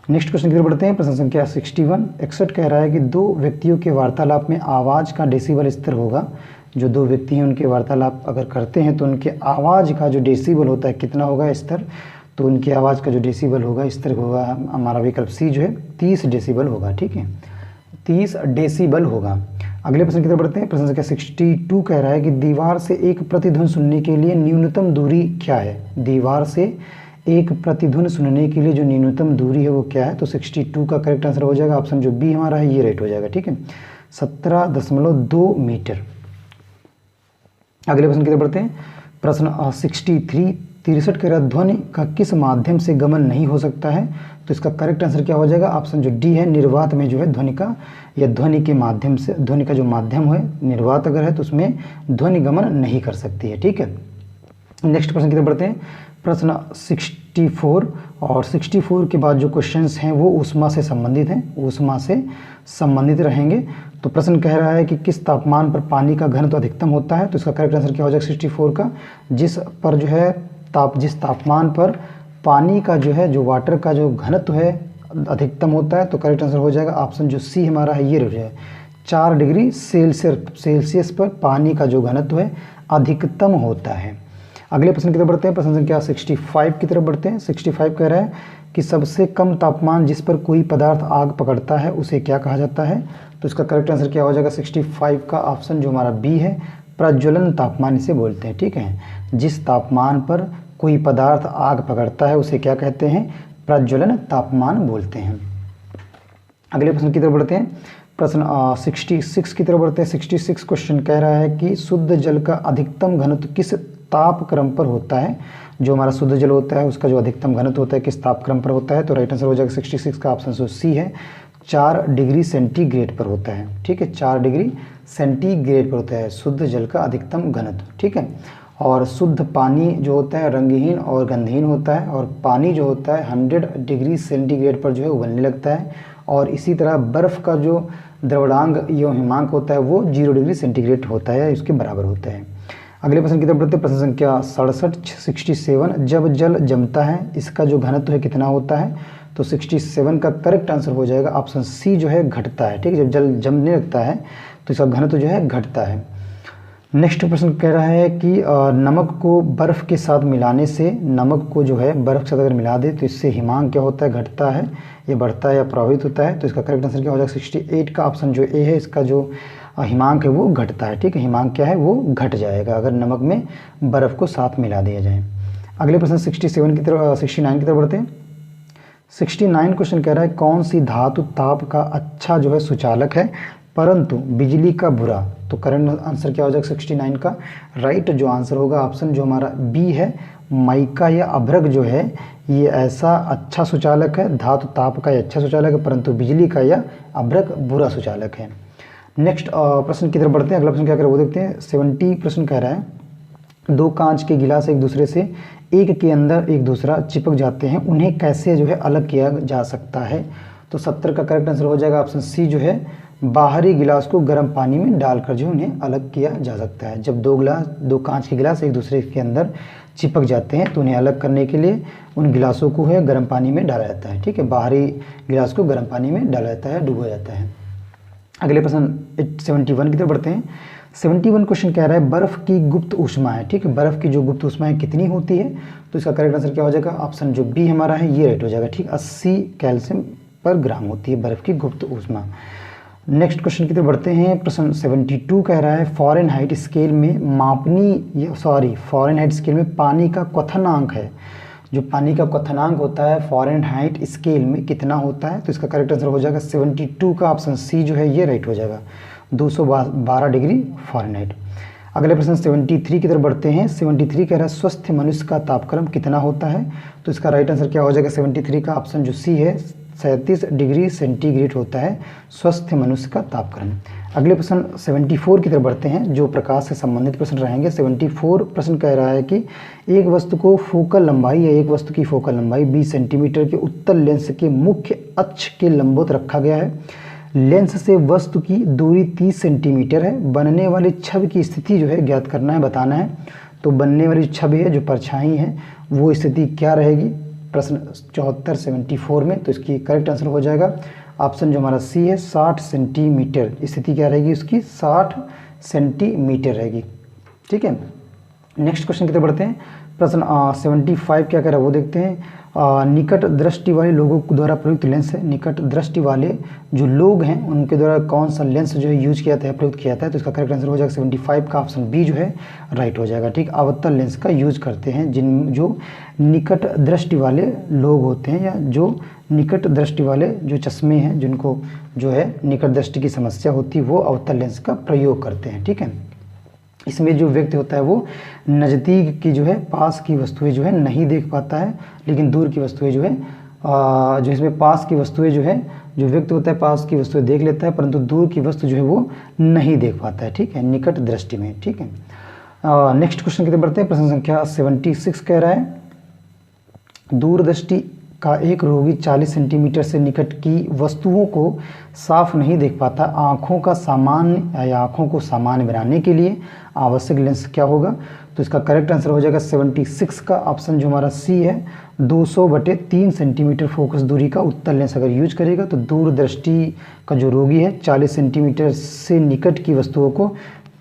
नेक्स्ट क्वेश्चन की तरफ बढ़ते हैं। प्रश्न संख्या 61 कह रहा है कि दो व्यक्तियों के वार्तालाप में आवाज़ का डेसिबल स्तर होगा। जो दो व्यक्ति हैं उनके वार्तालाप अगर करते हैं तो उनके आवाज़ का जो डेसिबल होता है कितना होगा स्तर, तो उनकी आवाज़ का जो डेसिबल होगा स्तर होगा हमारा विकल्प सी जो है 30 डेसिबल होगा। ठीक है, 30 डेसिबल होगा। अगले प्रश्न की तरफ बढ़ते हैं। प्रश्न संख्या 62 कह रहा है कि दीवार से एक प्रतिध्वनि सुनने के लिए न्यूनतम दूरी क्या है। दीवार से एक प्रतिध्वनि सुनने के लिए जो न्यूनतम दूरी है वो क्या है, तो 62 का करेक्ट आंसर हो जाएगा ऑप्शन जो बी हमारा है ये राइट हो जाएगा। ठीक है, 17.2 मीटर। अगले प्रश्न की तरफ बढ़ते हैं। प्रश्न 63 कह रहा है ध्वनि का किस माध्यम से गमन नहीं हो सकता है, तो इसका करेक्ट आंसर क्या हो जाएगा, ऑप्शन जो डी है, निर्वात में जो है ध्वनि का या ध्वनि के माध्यम से, ध्वनि का जो माध्यम है निर्वात अगर है तो उसमें ध्वनि गमन नहीं कर सकती है। ठीक है, नेक्स्ट प्रश्न की तरफ बढ़ते हैं। प्रश्न 64 और 64 के बाद जो क्वेश्चंस हैं वो ऊष्मा से संबंधित हैं, ऊष्मा से संबंधित रहेंगे। तो प्रश्न कह रहा है कि किस तापमान पर पानी का घनत्व अधिकतम होता है, तो इसका करेक्ट आंसर क्या हो जाएगा 64 का, जिस पर जो है जिस तापमान पर पानी का जो है जो वाटर का जो घनत्व है अधिकतम होता है, तो करेक्ट आंसर हो जाएगा ऑप्शन जो सी हमारा है ये रह जाए 4 डिग्री सेल्सियस पर पानी का जो घनत्व है अधिकतम होता है। अगले प्रश्न की तरफ बढ़ते हैं। प्रश्न संख्या 65 की तरफ बढ़ते हैं। 65 कह रहा है कि सबसे कम तापमान जिस पर कोई पदार्थ आग पकड़ता है उसे क्या कहा जाता है, तो इसका करेक्ट आंसर क्या हो जाएगा 65 का ऑप्शन जो हमारा बी है, प्रज्वलन तापमान इसे बोलते हैं। ठीक है, जिस तापमान पर कोई पदार्थ आग पकड़ता है उसे क्या कहते हैं, प्रज्वलन तापमान बोलते हैं। अगले प्रश्न की तरफ बढ़ते हैं। प्रश्न 66 की तरफ बढ़ते हैं। 66 क्वेश्चन कह रहा है कि शुद्ध जल का अधिकतम घनत्व किस ताप क्रम पर होता है। जो हमारा शुद्ध जल होता है उसका जो अधिकतम घनत्व होता है किस ताप क्रम पर होता है, तो राइट आंसर हो जाएगा 66 का ऑप्शन जो सी है, 4 डिग्री सेंटीग्रेड पर होता है। ठीक है, 4 डिग्री सेंटीग्रेड पर होता है शुद्ध जल का अधिकतम घनत्व। ठीक है, और शुद्ध पानी जो होता है रंगहीन और गंधहीन होता है, और पानी जो होता है 100 डिग्री सेंटीग्रेड पर जो है उबलने लगता है, और इसी तरह बर्फ़ का जो द्रवणांक या हिमांक होता है वो 0 डिग्री सेंटीग्रेड होता है, इसके बराबर होता है। अगले प्रश्न की तरफ बढ़ते हैं। प्रश्न संख्या 67 जब जल जमता है इसका जो घनत्व है कितना होता है? तो 67 का करेक्ट आंसर हो जाएगा ऑप्शन सी जो है घटता है। ठीक है, जब जल जमने लगता है तो इसका घनत्व जो है घटता है। नेक्स्ट प्रश्न कह रहा है कि नमक को बर्फ़ के साथ मिलाने से, नमक को जो है बर्फ़ के साथ अगर मिला दे तो इससे हिमांक क्या होता है? घटता है, ये बढ़ता है या प्रभावित होता है? तो इसका करेक्ट आंसर क्या हो जाएगा? 68 का ऑप्शन जो ए है, इसका जो हिमांक है वो घटता है। ठीक है, हिमांक क्या है? वो घट जाएगा अगर नमक में बर्फ़ को साथ मिला दिया जाए। अगले प्रश्न 69 की तरफ बढ़ते हैं। 69 क्वेश्चन कह रहा है कौन सी धातु ताप का अच्छा जो है सुचालक है परंतु बिजली का बुरा? तो करंट आंसर क्या हो जाएगा 69 का? राइट जो आंसर होगा ऑप्शन जो हमारा बी है, माइका या अभ्रक जो है ये ऐसा अच्छा सुचालक है, धातु ताप का अच्छा सुचालक है परंतु बिजली का या अभ्रक बुरा सुचालक है। नेक्स्ट प्रश्न की तरफ बढ़ते हैं। अगला प्रश्न क्या कर वो देखते हैं। 70 प्रश्न कह रहा है दो कांच के गिलास एक दूसरे से एक के अंदर एक दूसरा चिपक जाते हैं, उन्हें कैसे जो है अलग किया जा सकता है? तो 70 का करेक्ट आंसर हो जाएगा ऑप्शन सी जो है, बाहरी गिलास को गर्म पानी में डालकर जो उन्हें अलग किया जा सकता है। जब दो कांच के गिलास एक दूसरे के अंदर चिपक जाते हैं तो उन्हें अलग करने के लिए उन गिलासों को है गर्म पानी में डाला जाता है। ठीक है, बाहरी गिलास को गर्म पानी में डाला जाता है, डुबोया जाता है। अगले प्रश्न 71 की तरफ बढ़ते हैं। 71 क्वेश्चन कह रहा है बर्फ़ की गुप्त ऊष्मा है। ठीक है, बर्फ़ की जो गुप्त ऊष्मा है कितनी होती है? तो इसका करेक्ट आंसर क्या हो जाएगा? ऑप्शन जो बी हमारा है ये राइट हो जाएगा। ठीक, 80 कैल्शियम पर ग्राम होती है बर्फ़ की गुप्त ऊष्मा। नेक्स्ट क्वेश्चन की तरफ बढ़ते हैं। प्रश्न 72 कह रहा है फ़ारेनहाइट स्केल में फ़ारेनहाइट स्केल में पानी का क्वथनांक है। जो पानी का क्वथनांक होता है फ़ारेनहाइट स्केल में कितना होता है? तो इसका करेक्ट आंसर हो जाएगा 72 का ऑप्शन सी जो है ये राइट हो जाएगा, 212 डिग्री फ़ारेनहाइट। अगले प्रश्न 73 की तरफ बढ़ते हैं। 73 कह रहा है स्वस्थ मनुष्य का तापक्रम कितना होता है? तो इसका राइट आंसर क्या हो जाएगा 73 का ऑप्शन जो सी है, 37 डिग्री सेंटीग्रेड होता है स्वस्थ मनुष्य का तापक्रम। अगले प्रश्न 74 की तरफ बढ़ते हैं जो प्रकाश से संबंधित प्रश्न रहेंगे। 74 प्रश्न कह रहा है कि एक वस्तु को फोकल लंबाई या एक वस्तु की फोकल लंबाई 20 सेंटीमीटर के उत्तल लेंस के मुख्य अक्ष के लंबवत रखा गया है। लेंस से वस्तु की दूरी 30 सेंटीमीटर है। बनने वाली छवि की स्थिति जो है ज्ञात करना है, बताना है। तो बनने वाली छवि है जो परछाई है वो स्थिति क्या रहेगी प्रश्न 74 में? तो इसकी करेक्ट आंसर हो जाएगा ऑप्शन जो हमारा सी है, 60 सेंटीमीटर। स्थिति क्या रहेगी उसकी? 60 सेंटीमीटर रहेगी। ठीक है, नेक्स्ट क्वेश्चन की तरफ बढ़ते हैं। प्रश्न 75 क्या कह रहा है वो देखते हैं। निकट दृष्टि वाले लोगों द्वारा प्रयुक्त लेंस है। निकट दृष्टि वाले जो लोग हैं उनके द्वारा कौन सा लेंस जो है यूज किया जाता है, प्रयुक्त किया जाता है? तो इसका करेक्ट आंसर हो जाएगा 75 का ऑप्शन बी जो है राइट हो जाएगा। ठीक, अवतल लेंस का यूज करते हैं जो निकट दृष्टि वाले लोग होते हैं या जो निकट दृष्टि वाले जो चश्मे हैं जिनको जो है निकट दृष्टि की समस्या होती है वो अवतल लेंस का प्रयोग करते हैं। ठीक है, इसमें जो व्यक्ति होता है वो नज़दीक की जो है पास की वस्तुएं जो है नहीं देख पाता है, लेकिन दूर की वस्तुएं जो है जो इसमें पास की वस्तुएं जो है जो व्यक्ति होता है पास की वस्तुएं देख लेता है परंतु दूर की वस्तु जो है वो नहीं देख पाता है। ठीक है, निकट दृष्टि में। ठीक है, नेक्स्ट क्वेश्चन की तरफ बढ़ते हैं। प्रश्न संख्या 76 कह रहा है दूरदृष्टि का एक रोगी 40 सेंटीमीटर से निकट की वस्तुओं को साफ नहीं देख पाता। आँखों को सामान्य बनाने के लिए आवश्यक लेंस क्या होगा? तो इसका करेक्ट आंसर हो जाएगा 76 का ऑप्शन जो हमारा सी है, 200/3 सेंटीमीटर फोकस दूरी का उत्तल लेंस अगर यूज करेगा तो दूरदृष्टि का जो रोगी है 40 सेंटीमीटर से निकट की वस्तुओं को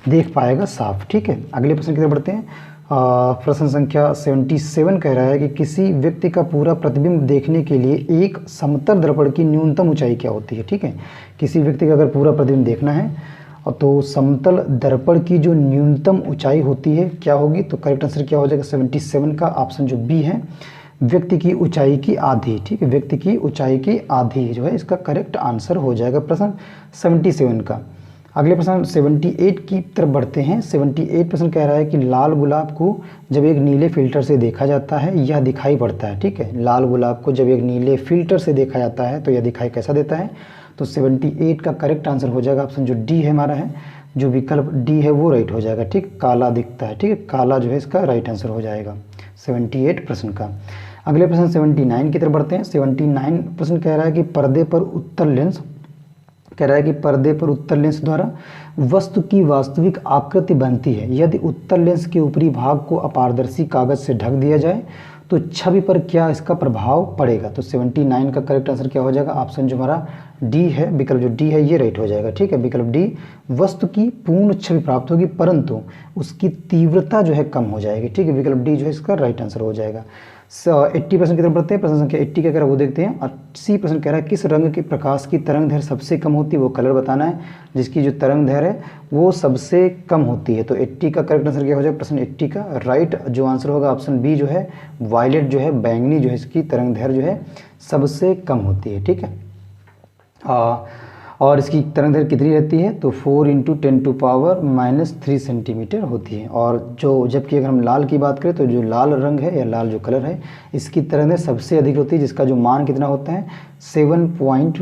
देख पाएगा साफ। ठीक है, अगले प्रश्न की तरफ बढ़ते हैं। प्रश्न संख्या 77 कह रहा है कि किसी व्यक्ति का पूरा प्रतिबिंब देखने के लिए एक समतल दर्पण की न्यूनतम ऊंचाई क्या होती है? ठीक है, किसी व्यक्ति का अगर पूरा प्रतिबिंब देखना है तो समतल दर्पण की जो न्यूनतम ऊंचाई होती है क्या होगी? तो करेक्ट आंसर क्या हो जाएगा 77 का ऑप्शन जो बी है, व्यक्ति की ऊंचाई की आधी। ठीक है, व्यक्ति की ऊंचाई की आधी जो है इसका करेक्ट आंसर हो जाएगा प्रश्न 77 का। अगले प्रश्न 78 की तरफ बढ़ते हैं। 78 प्रश्न कह रहा है कि लाल गुलाब को जब एक नीले फिल्टर से देखा जाता है यह दिखाई पड़ता है। ठीक है, लाल गुलाब को जब एक नीले फिल्टर से देखा जाता है तो यह दिखाई कैसा देता है? तो 78 का करेक्ट आंसर हो जाएगा ऑप्शन जो डी है हमारा है, जो विकल्प डी है वो राइट हो जाएगा। ठीक, काला दिखता है। ठीक है, काला जो है इसका राइट आंसर हो जाएगा 78 प्रश्न का। अगले प्रश्न 79 की तरफ बढ़ते हैं। 79 प्रश्न कह रहा है कि पर्दे पर उत्तल लेंस द्वारा वस्तु की वास्तविक आकृति बनती है। यदि उत्तल लेंस के ऊपरी भाग को अपारदर्शी कागज से ढक दिया जाए तो छवि पर क्या इसका प्रभाव पड़ेगा। तो 79 का करेक्ट आंसर क्या हो जाएगा, ऑप्शन जो हमारा डी है, विकल्प जो डी है ये राइट हो जाएगा। ठीक है, विकल्प डी, वस्तु की पूर्ण छवि प्राप्त होगी परंतु उसकी तीव्रता जो है कम हो जाएगी। ठीक है, विकल्प डी जो है इसका राइट आंसर हो जाएगा। 80% की तरफ बढ़ते हैं। प्रश्न संख्या 80 क्या कह रहा है वो देखते हैं। 80% कह रहा है किस रंग के प्रकाश की तरंग दैर्घ्य सबसे कम होती है, वो कलर बताना है जिसकी जो तरंग दैर्घ्य है वो सबसे कम होती है। तो 80 का करेक्ट आंसर क्या हो जाएगा, प्रश्न 80 का राइट जो आंसर होगा ऑप्शन बी जो है वायलेट जो है, बैंगनी जो है इसकी तरंग दैर्घ्य जो है सबसे कम होती है। ठीक है, और इसकी तरंग दैर्घ्य कितनी रहती है, तो 4 × 10⁻³ सेंटीमीटर होती है। और जबकि अगर हम लाल की बात करें तो जो लाल रंग है या लाल जो कलर है इसकी तरंग दैर्घ्य सबसे अधिक होती है, जिसका जो मान कितना होता है 7.5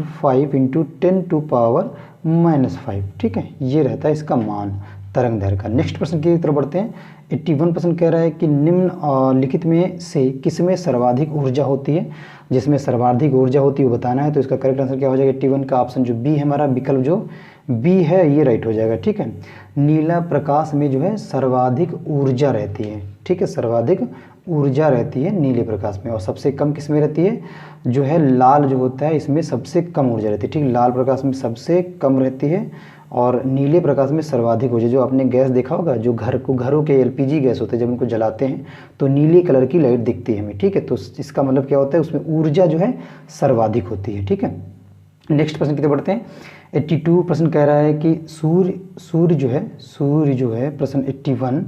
× 10⁻⁵। ठीक है, ये रहता है इसका मान तरंग दैर्घ्य का। नेक्स्ट प्रश्न की तरफ बढ़ते हैं। 81% कह रहा है कि निम्नलिखित में से किसमें सर्वाधिक ऊर्जा होती है, जिसमें सर्वाधिक ऊर्जा होती है वो बताना है। तो इसका करेक्ट आंसर क्या हो जाएगा 81 का ऑप्शन जो बी है हमारा, विकल्प जो बी है ये राइट हो जाएगा। ठीक है, नीला प्रकाश में जो है सर्वाधिक ऊर्जा रहती है। ठीक है, सर्वाधिक ऊर्जा रहती है नीले प्रकाश में, और सबसे कम किस में रहती है, जो है लाल जो होता है इसमें सबसे कम ऊर्जा रहती है। ठीक, लाल प्रकाश में सबसे कम रहती है और नीले प्रकाश में सर्वाधिक ऊर्जा। जो आपने गैस देखा होगा, जो घरों के एलपीजी गैस होते हैं, जब उनको जलाते हैं तो नीले कलर की लाइट दिखती है हमें। ठीक है, तो इसका मतलब क्या होता है, उसमें ऊर्जा जो है सर्वाधिक होती है। ठीक है, नेक्स्ट प्रश्न की तरफ बढ़ते हैं। 82% कह रहा है कि सूर्य जो है प्रश्न 81,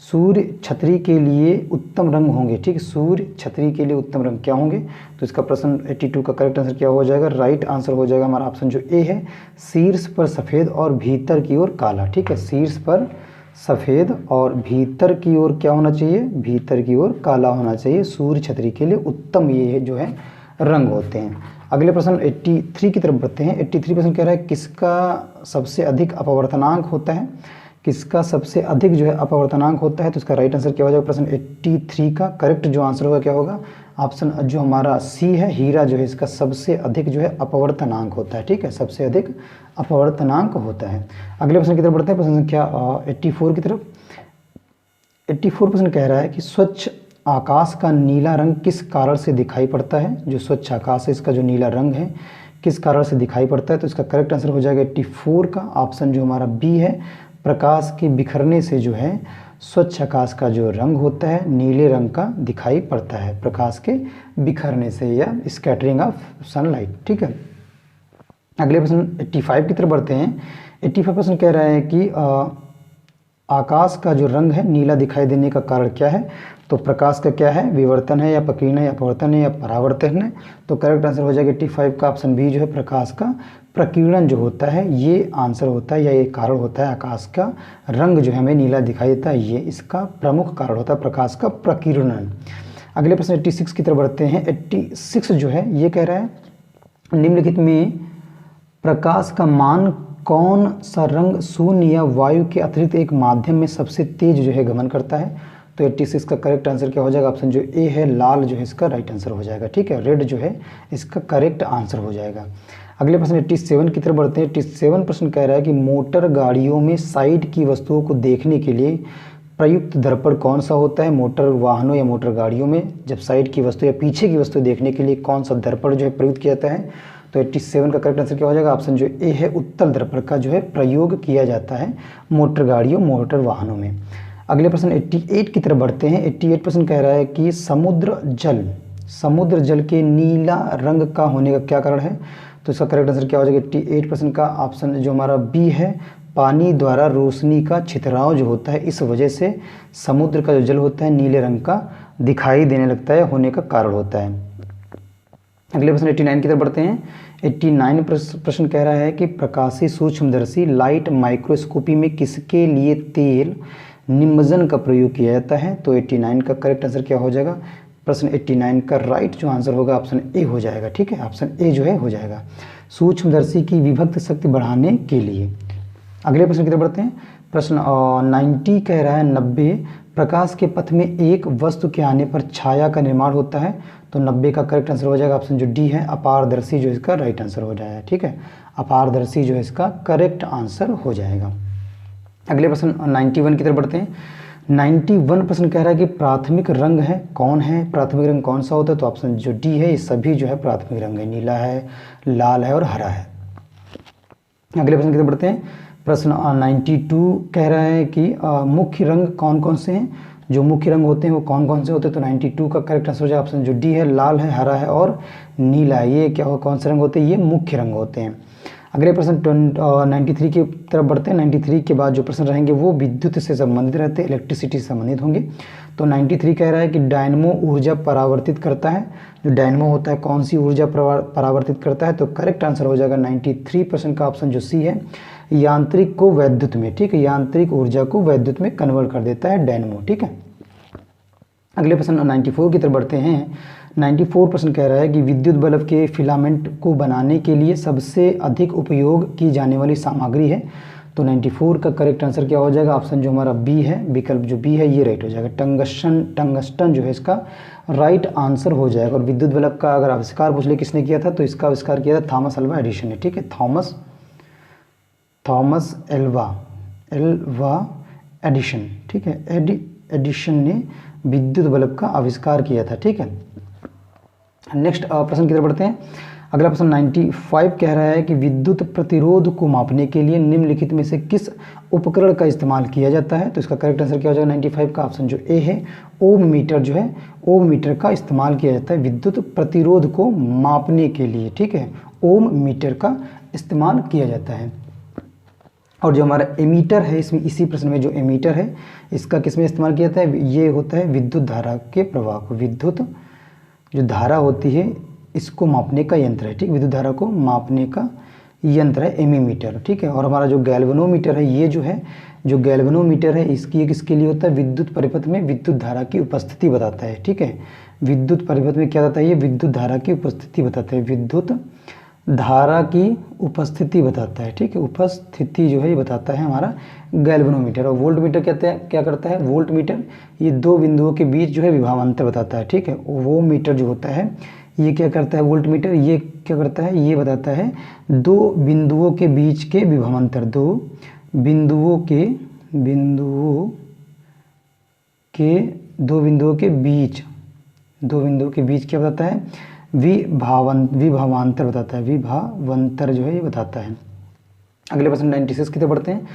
सूर्य छतरी के लिए उत्तम रंग होंगे। ठीक है, सूर्य छतरी के लिए उत्तम रंग क्या होंगे। तो इसका प्रश्न 82 का करेक्ट आंसर क्या हो जाएगा, राइट आंसर हो जाएगा हमारा ऑप्शन जो ए है, शीर्ष पर सफ़ेद और भीतर की ओर काला। ठीक है, शीर्ष पर सफ़ेद और भीतर की ओर क्या होना चाहिए, भीतर की ओर काला होना चाहिए। सूर्य छतरी के लिए उत्तम ये जो है रंग होते हैं। अगले प्रश्न 83 की तरफ बढ़ते हैं। 83% कह रहा है किसका सबसे अधिक अपवर्तनांक होता है, किसका सबसे अधिक जो है अपवर्तनांक होता है। तो इसका राइट आंसर क्या हो जाएगा, प्रश्न 83 का करेक्ट जो आंसर होगा क्या होगा, ऑप्शन जो हमारा सी है, हीरा जो है इसका सबसे अधिक जो है अपवर्तनांक होता है। ठीक है, सबसे अधिक अपवर्तनांक होता है। अगले प्रश्न की तरफ बढ़ते हैं, प्रश्न संख्या 84 की तरफ। 84% कह रहा है कि स्वच्छ आकाश का नीला रंग किस कारण से दिखाई पड़ता है। जो स्वच्छ आकाश है इसका जो नीला रंग है किस कारण से दिखाई पड़ता है। तो इसका करेक्ट आंसर हो जाएगा 84 का ऑप्शन जो हमारा बी है, प्रकाश के बिखरने से जो है स्वच्छ आकाश का जो रंग होता है नीले रंग का दिखाई पड़ता है, प्रकाश के बिखरने से या स्कैटरिंग ऑफ सनलाइट। ठीक है, अगले प्रश्न 85 की तरफ बढ़ते हैं। 85% कह रहा है कि आकाश का जो रंग है नीला दिखाई देने का कारण क्या है। तो प्रकाश का क्या है, विवर्तन है या प्रकीर्णन है या अपवर्तन है या परावर्तन है। तो करेक्ट आंसर हो जाएगा 85 का ऑप्शन बी जो है, प्रकाश का प्रकीर्णन जो होता है ये आंसर होता है या ये कारण होता है। आकाश का रंग जो है हमें नीला दिखाई देता है, ये इसका प्रमुख कारण होता है, प्रकाश का प्रकीर्णन। अगले प्रश्न 86 की तरफ बढ़ते हैं। 86 जो है ये कह रहा है निम्नलिखित में प्रकाश का मान कौन सा रंग शून्य या वायु के अतिरिक्त एक माध्यम में सबसे तेज जो है गमन करता है। तो 86 का करेक्ट आंसर क्या हो जाएगा, ऑप्शन जो ए है लाल जो है इसका राइट आंसर हो जाएगा। ठीक है, रेड जो है इसका करेक्ट आंसर हो जाएगा। अगले प्रश्न 87 की तरफ बढ़ते हैं। 87% कह रहा है कि मोटर गाड़ियों में साइड की वस्तुओं को देखने के लिए प्रयुक्त दर्पण कौन सा होता है। मोटर वाहनों या मोटर गाड़ियों में जब साइड की वस्तु या पीछे की वस्तु देखने के लिए कौन सा दर्पण जो है प्रयुक्त किया जाता है। तो 87 का करेक्ट आंसर क्या हो जाएगा, ऑप्शन जो ए है उत्तल दर्पण का जो है प्रयोग किया जाता है मोटर गाड़ियों मोटर वाहनों में। अगले प्रश्न 88 की तरफ बढ़ते हैं। 88% कह रहा है कि समुद्र जल के नीला रंग का होने का क्या कारण है। तो इसका करेक्ट आंसर क्या हो जाएगा 88% का ऑप्शन जो हमारा बी है, पानी द्वारा रोशनी का छितराव जो होता है इस वजह से समुद्र का जो जल होता है नीले रंग का दिखाई देने लगता है, होने का कारण होता है। अगले प्रश्न 89 की तरफ बढ़ते हैं। 89 प्रश्न कह रहा है कि प्रकाशीय सूक्ष्मदर्शी लाइट माइक्रोस्कोपी में किसके लिए तेल निमज्जन का प्रयोग किया जाता है। तो 89 का करेक्ट आंसर क्या हो जाएगा, प्रश्न 89 का राइट जो आंसर होगा ऑप्शन ए हो जाएगा। ठीक है, ऑप्शन ए जो है हो जाएगा, सूक्ष्मदर्शी की विभक्त शक्ति बढ़ाने के लिए। अगले प्रश्न की तरफ बढ़ते हैं। प्रश्न 90 कह रहा है 90 प्रकाश के पथ में एक वस्तु के आने पर छाया का निर्माण होता है। तो 90 का करेक्ट आंसर हो जाएगा ऑप्शन जो डी है अपारदर्शी, जो इसका राइट आंसर हो जाएगा। ठीक है, अपारदर्शी जो है इसका करेक्ट आंसर हो जाएगा। अगले प्रश्न 91 की तरफ बढ़ते हैं। 91 प्रश्न कह रहा है कि प्राथमिक रंग है कौन है, प्राथमिक रंग कौन सा होता है। तो ऑप्शन जो डी है, ये सभी जो है प्राथमिक रंग है, नीला है, लाल है और हरा है। अगले प्रश्न की तरफ बढ़ते हैं। प्रश्न 92 कह रहा है कि मुख्य रंग कौन कौन से हैं, जो मुख्य रंग होते हैं वो कौन कौन से होते हैं। तो 92 का करेक्ट आंसर हो जाएगा ऑप्शन जो डी है, लाल है, हरा है और नीला है। ये क्या कौन से रंग होते हैं, ये मुख्य रंग होते हैं। अगले प्रश्न 93 की तरफ बढ़ते हैं। 93 के बाद जो प्रश्न रहेंगे वो विद्युत से संबंधित रहते हैं, इलेक्ट्रिसिटी से संबंधित होंगे। तो 93 कह रहा है कि डायनमो ऊर्जा परावर्तित करता है। जो डायनमो होता है कौन सी ऊर्जा परावर्तित करता है। तो करेक्ट आंसर हो जाएगा 93% का ऑप्शन जो सी है, यांत्रिक को वैद्युत में। ठीक है, यांत्रिक ऊर्जा को वैद्युत में कन्वर्ट कर देता है डायनमो। ठीक है, अगले प्रश्न 94 की तरफ बढ़ते हैं। 94% कह रहा है कि विद्युत बल्ब के फिलामेंट को बनाने के लिए सबसे अधिक उपयोग की जाने वाली सामग्री है। तो 94 का करेक्ट आंसर क्या हो जाएगा, ऑप्शन जो हमारा बी है, विकल्प जो बी है ये राइट हो जाएगा। टंगस्टन जो है इसका राइट आंसर हो जाएगा। और विद्युत बल्ब का अगर आविष्कार पूछ ले किसने किया था, तो इसका आविष्कार किया था थॉमस अल्वा एडिसन ने। ठीक है, थॉमस एल्वा एडिसन। ठीक है, एडिसन ने विद्युत बल्ब का आविष्कार किया था। ठीक है, नेक्स्ट प्रश्न की तरफ बढ़ते हैं। अगला प्रश्न 95 कह रहा है कि विद्युत प्रतिरोध को मापने के लिए निम्नलिखित में से किस उपकरण का इस्तेमाल किया जाता है। तो इसका करेक्ट आंसर क्या हो जाएगा 95 का ऑप्शन जो ए है, ओम मीटर जो है, ओम मीटर का इस्तेमाल किया जाता है विद्युत प्रतिरोध को मापने के लिए। ठीक है, ओम मीटर का इस्तेमाल किया जाता है। और जो हमारा एमीटर है, इसमें इसी प्रश्न में जो एमीटर है इसका किस में इस्तेमाल किया जाता है, ये होता है विद्युत धारा के प्रवाह को, विद्युत जो धारा होती है इसको मापने का यंत्र है। ठीक, विद्युत धारा को मापने का यंत्र है एमीमीटर। ठीक है, और हमारा जो गैल्वेनोमीटर है, ये जो है जो गैल्वेनोमीटर है इसकी किसके लिए होता है, विद्युत परिपथ में विद्युत धारा की उपस्थिति बताता है। ठीक है, विद्युत परिपथ में क्या बताता है, ये विद्युत धारा की उपस्थिति बताता है, विद्युत धारा की उपस्थिति बताता है। ठीक है, उपस्थिति जो है ये बताता है हमारा गैल्वेनोमीटर। और वोल्टमीटर क्या करता है, वोल्टमीटर ये दो बिंदुओं के बीच जो है विभवांतर बताता है। ठीक है, वो मीटर जो होता है ये क्या करता है, वोल्टमीटर ये क्या करता है, ये बताता है दो बिंदुओं के बीच के विभवांतर, दो बिंदुओं के बीच क्या बताता है, विभवांतर बताता है, विभवांतर जो है ये बताता है। अगले प्रश्न 96 की तरफ बढ़ते हैं।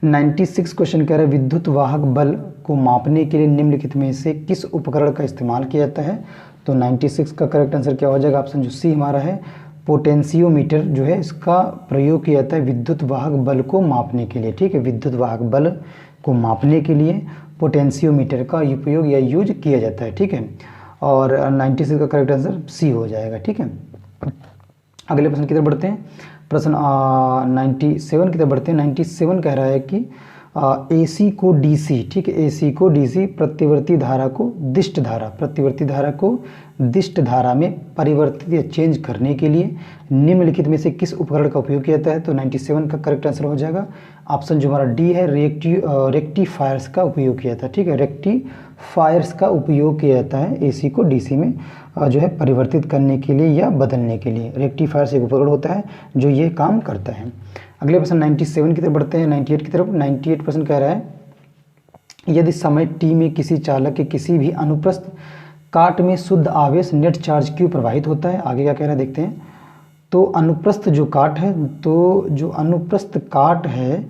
96 क्वेश्चन कह रहा है विद्युत वाहक बल को मापने के लिए निम्नलिखित में से किस उपकरण का इस्तेमाल किया जाता है। तो 96 का करेक्ट आंसर क्या हो जाएगा, ऑप्शन जो सी हमारा है, पोटेंशियोमीटर जो है इसका प्रयोग किया जाता है विद्युत वाहक बल को मापने के लिए। ठीक है, विद्युत वाहक बल को मापने के लिए पोटेंशियोमीटर का उपयोग या यूज किया जाता है। ठीक है, और 96 का करेक्ट आंसर सी हो जाएगा। ठीक है, अगले प्रश्न की तरफ बढ़ते हैं। प्रश्न 97 की तरफ बढ़ते हैं। 97 कह रहा है कि AC को DC, ठीक है, AC को DC प्रतिवर्ती धारा को दिष्ट धारा में परिवर्तित या चेंज करने के लिए निम्नलिखित में से किस उपकरण का उपयोग किया जाता है। तो 97 का करेक्ट आंसर हो जाएगा ऑप्शन जो हमारा डी है, रेक्टिफायर्स का उपयोग किया जाता है। ठीक है, रेक्टिफायर्स का उपयोग किया जाता है AC को DC में जो है परिवर्तित करने के लिए या बदलने के लिए। रेक्टिफायर्स एक उपकरण होता है जो ये काम करता है। अगले प्रश्न 97 की तरफ बढ़ते हैं। 98 की तरफ 98% कह रहा है यदि समय t में किसी चालक के किसी भी अनुप्रस्थ काट में शुद्ध आवेश नेट चार्ज क्यों प्रवाहित होता है। आगे क्या कह रहा है देखते हैं। तो अनुप्रस्थ जो काट है, तो जो अनुप्रस्थ काट है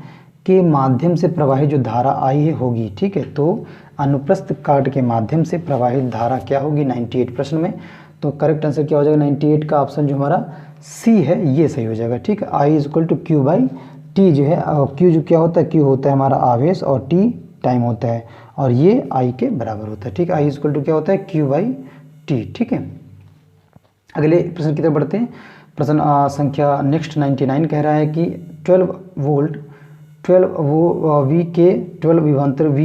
के माध्यम से प्रवाहित जो धारा आई है होगी। ठीक है, तो अनुप्रस्थ काट के माध्यम से प्रवाहित धारा क्या होगी 98 प्रश्न में। तो करेक्ट आंसर क्या हो जाएगा 98 का ऑप्शन जो हमारा सी है ये सही हो जाएगा। ठीक है, I = Q/T जो है, Q जो क्या होता है, Q होता है हमारा आवेश और T टाइम होता है और ये I के बराबर होता है। ठीक है, I = क्या होता है Q/T। ठीक है, अगले प्रश्न की तरफ बढ़ते हैं। प्रश्न संख्या नेक्स्ट 99 कह रहा है कि 12 वोल्ट 12 V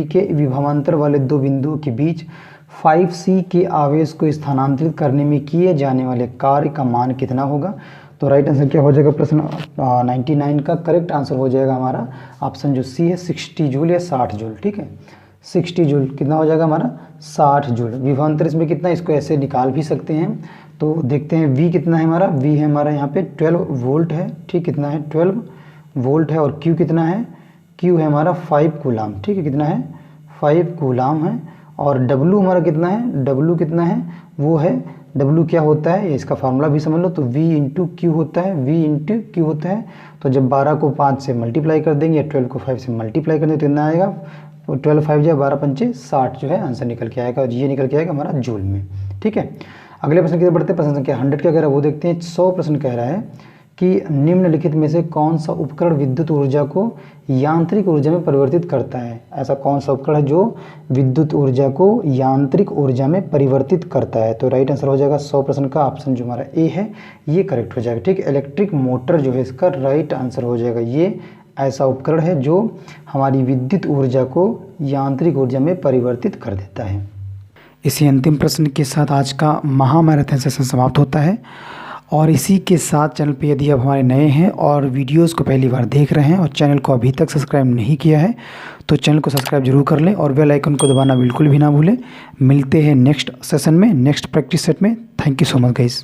के विभवांतर वाले दो बिंदुओं के बीच 5C के आवेश को स्थानांतरित करने में किए जाने वाले कार्य का मान कितना होगा। तो राइट आंसर क्या हो जाएगा प्रश्न 99 का करेक्ट आंसर हो जाएगा हमारा ऑप्शन जो सी है 60 जूल या 60 जूल। ठीक है, 60 जूल कितना हो जाएगा हमारा 60 जूल। विभवांतर इसमें कितना, इसको ऐसे निकाल भी सकते हैं। तो देखते हैं V कितना है हमारा, V है हमारा यहाँ पे 12 वोल्ट है। ठीक, कितना है 12 वोल्ट है। और Q कितना है, Q है हमारा 5 कूलाम। ठीक है, कितना है 5 कूलाम है। और W हमारा कितना है, W कितना है वो है, W क्या होता है इसका फार्मूला भी समझ लो। तो V इंटू क्यू होता है, V इंटू क्यू होता है। तो जब 12 को 5 से मल्टीप्लाई कर देंगे या 12 को 5 से मल्टीप्लाई कर देंगे तो कितना आएगा, तो 12 5 या 12 पंचे 60 जो है आंसर निकल के आएगा। और ये निकल के आएगा हमारा जूल में। ठीक है, अगले प्रश्न की तरफ बढ़ते हैं। प्रश्न संख्या 100 क्या कह रहा है वो देखते हैं। 100 प्रश्न कह रहा है कि निम्नलिखित में से कौन सा उपकरण विद्युत ऊर्जा को यांत्रिक ऊर्जा में परिवर्तित करता है। ऐसा कौन सा उपकरण है जो विद्युत ऊर्जा को यांत्रिक ऊर्जा में परिवर्तित करता है। तो राइट आंसर हो जाएगा 100 प्रश्न का ऑप्शन जो हमारा ए है ये करेक्ट हो जाएगा। ठीक है, इलेक्ट्रिक मोटर जो है इसका राइट आंसर हो जाएगा। ये ऐसा उपकरण है जो हमारी विद्युत ऊर्जा को यांत्रिक ऊर्जा में परिवर्तित कर देता है। इसी अंतिम प्रश्न के साथ आज का महामैराथन सेशन समाप्त होता है। और इसी के साथ चैनल पे यदि आप हमारे नए हैं और वीडियोस को पहली बार देख रहे हैं और चैनल को अभी तक सब्सक्राइब नहीं किया है तो चैनल को सब्सक्राइब जरूर कर लें और बेल आइकन को दबाना बिल्कुल भी ना भूलें। मिलते हैं नेक्स्ट सेशन में, नेक्स्ट प्रैक्टिस सेट में। Thank you so much guys.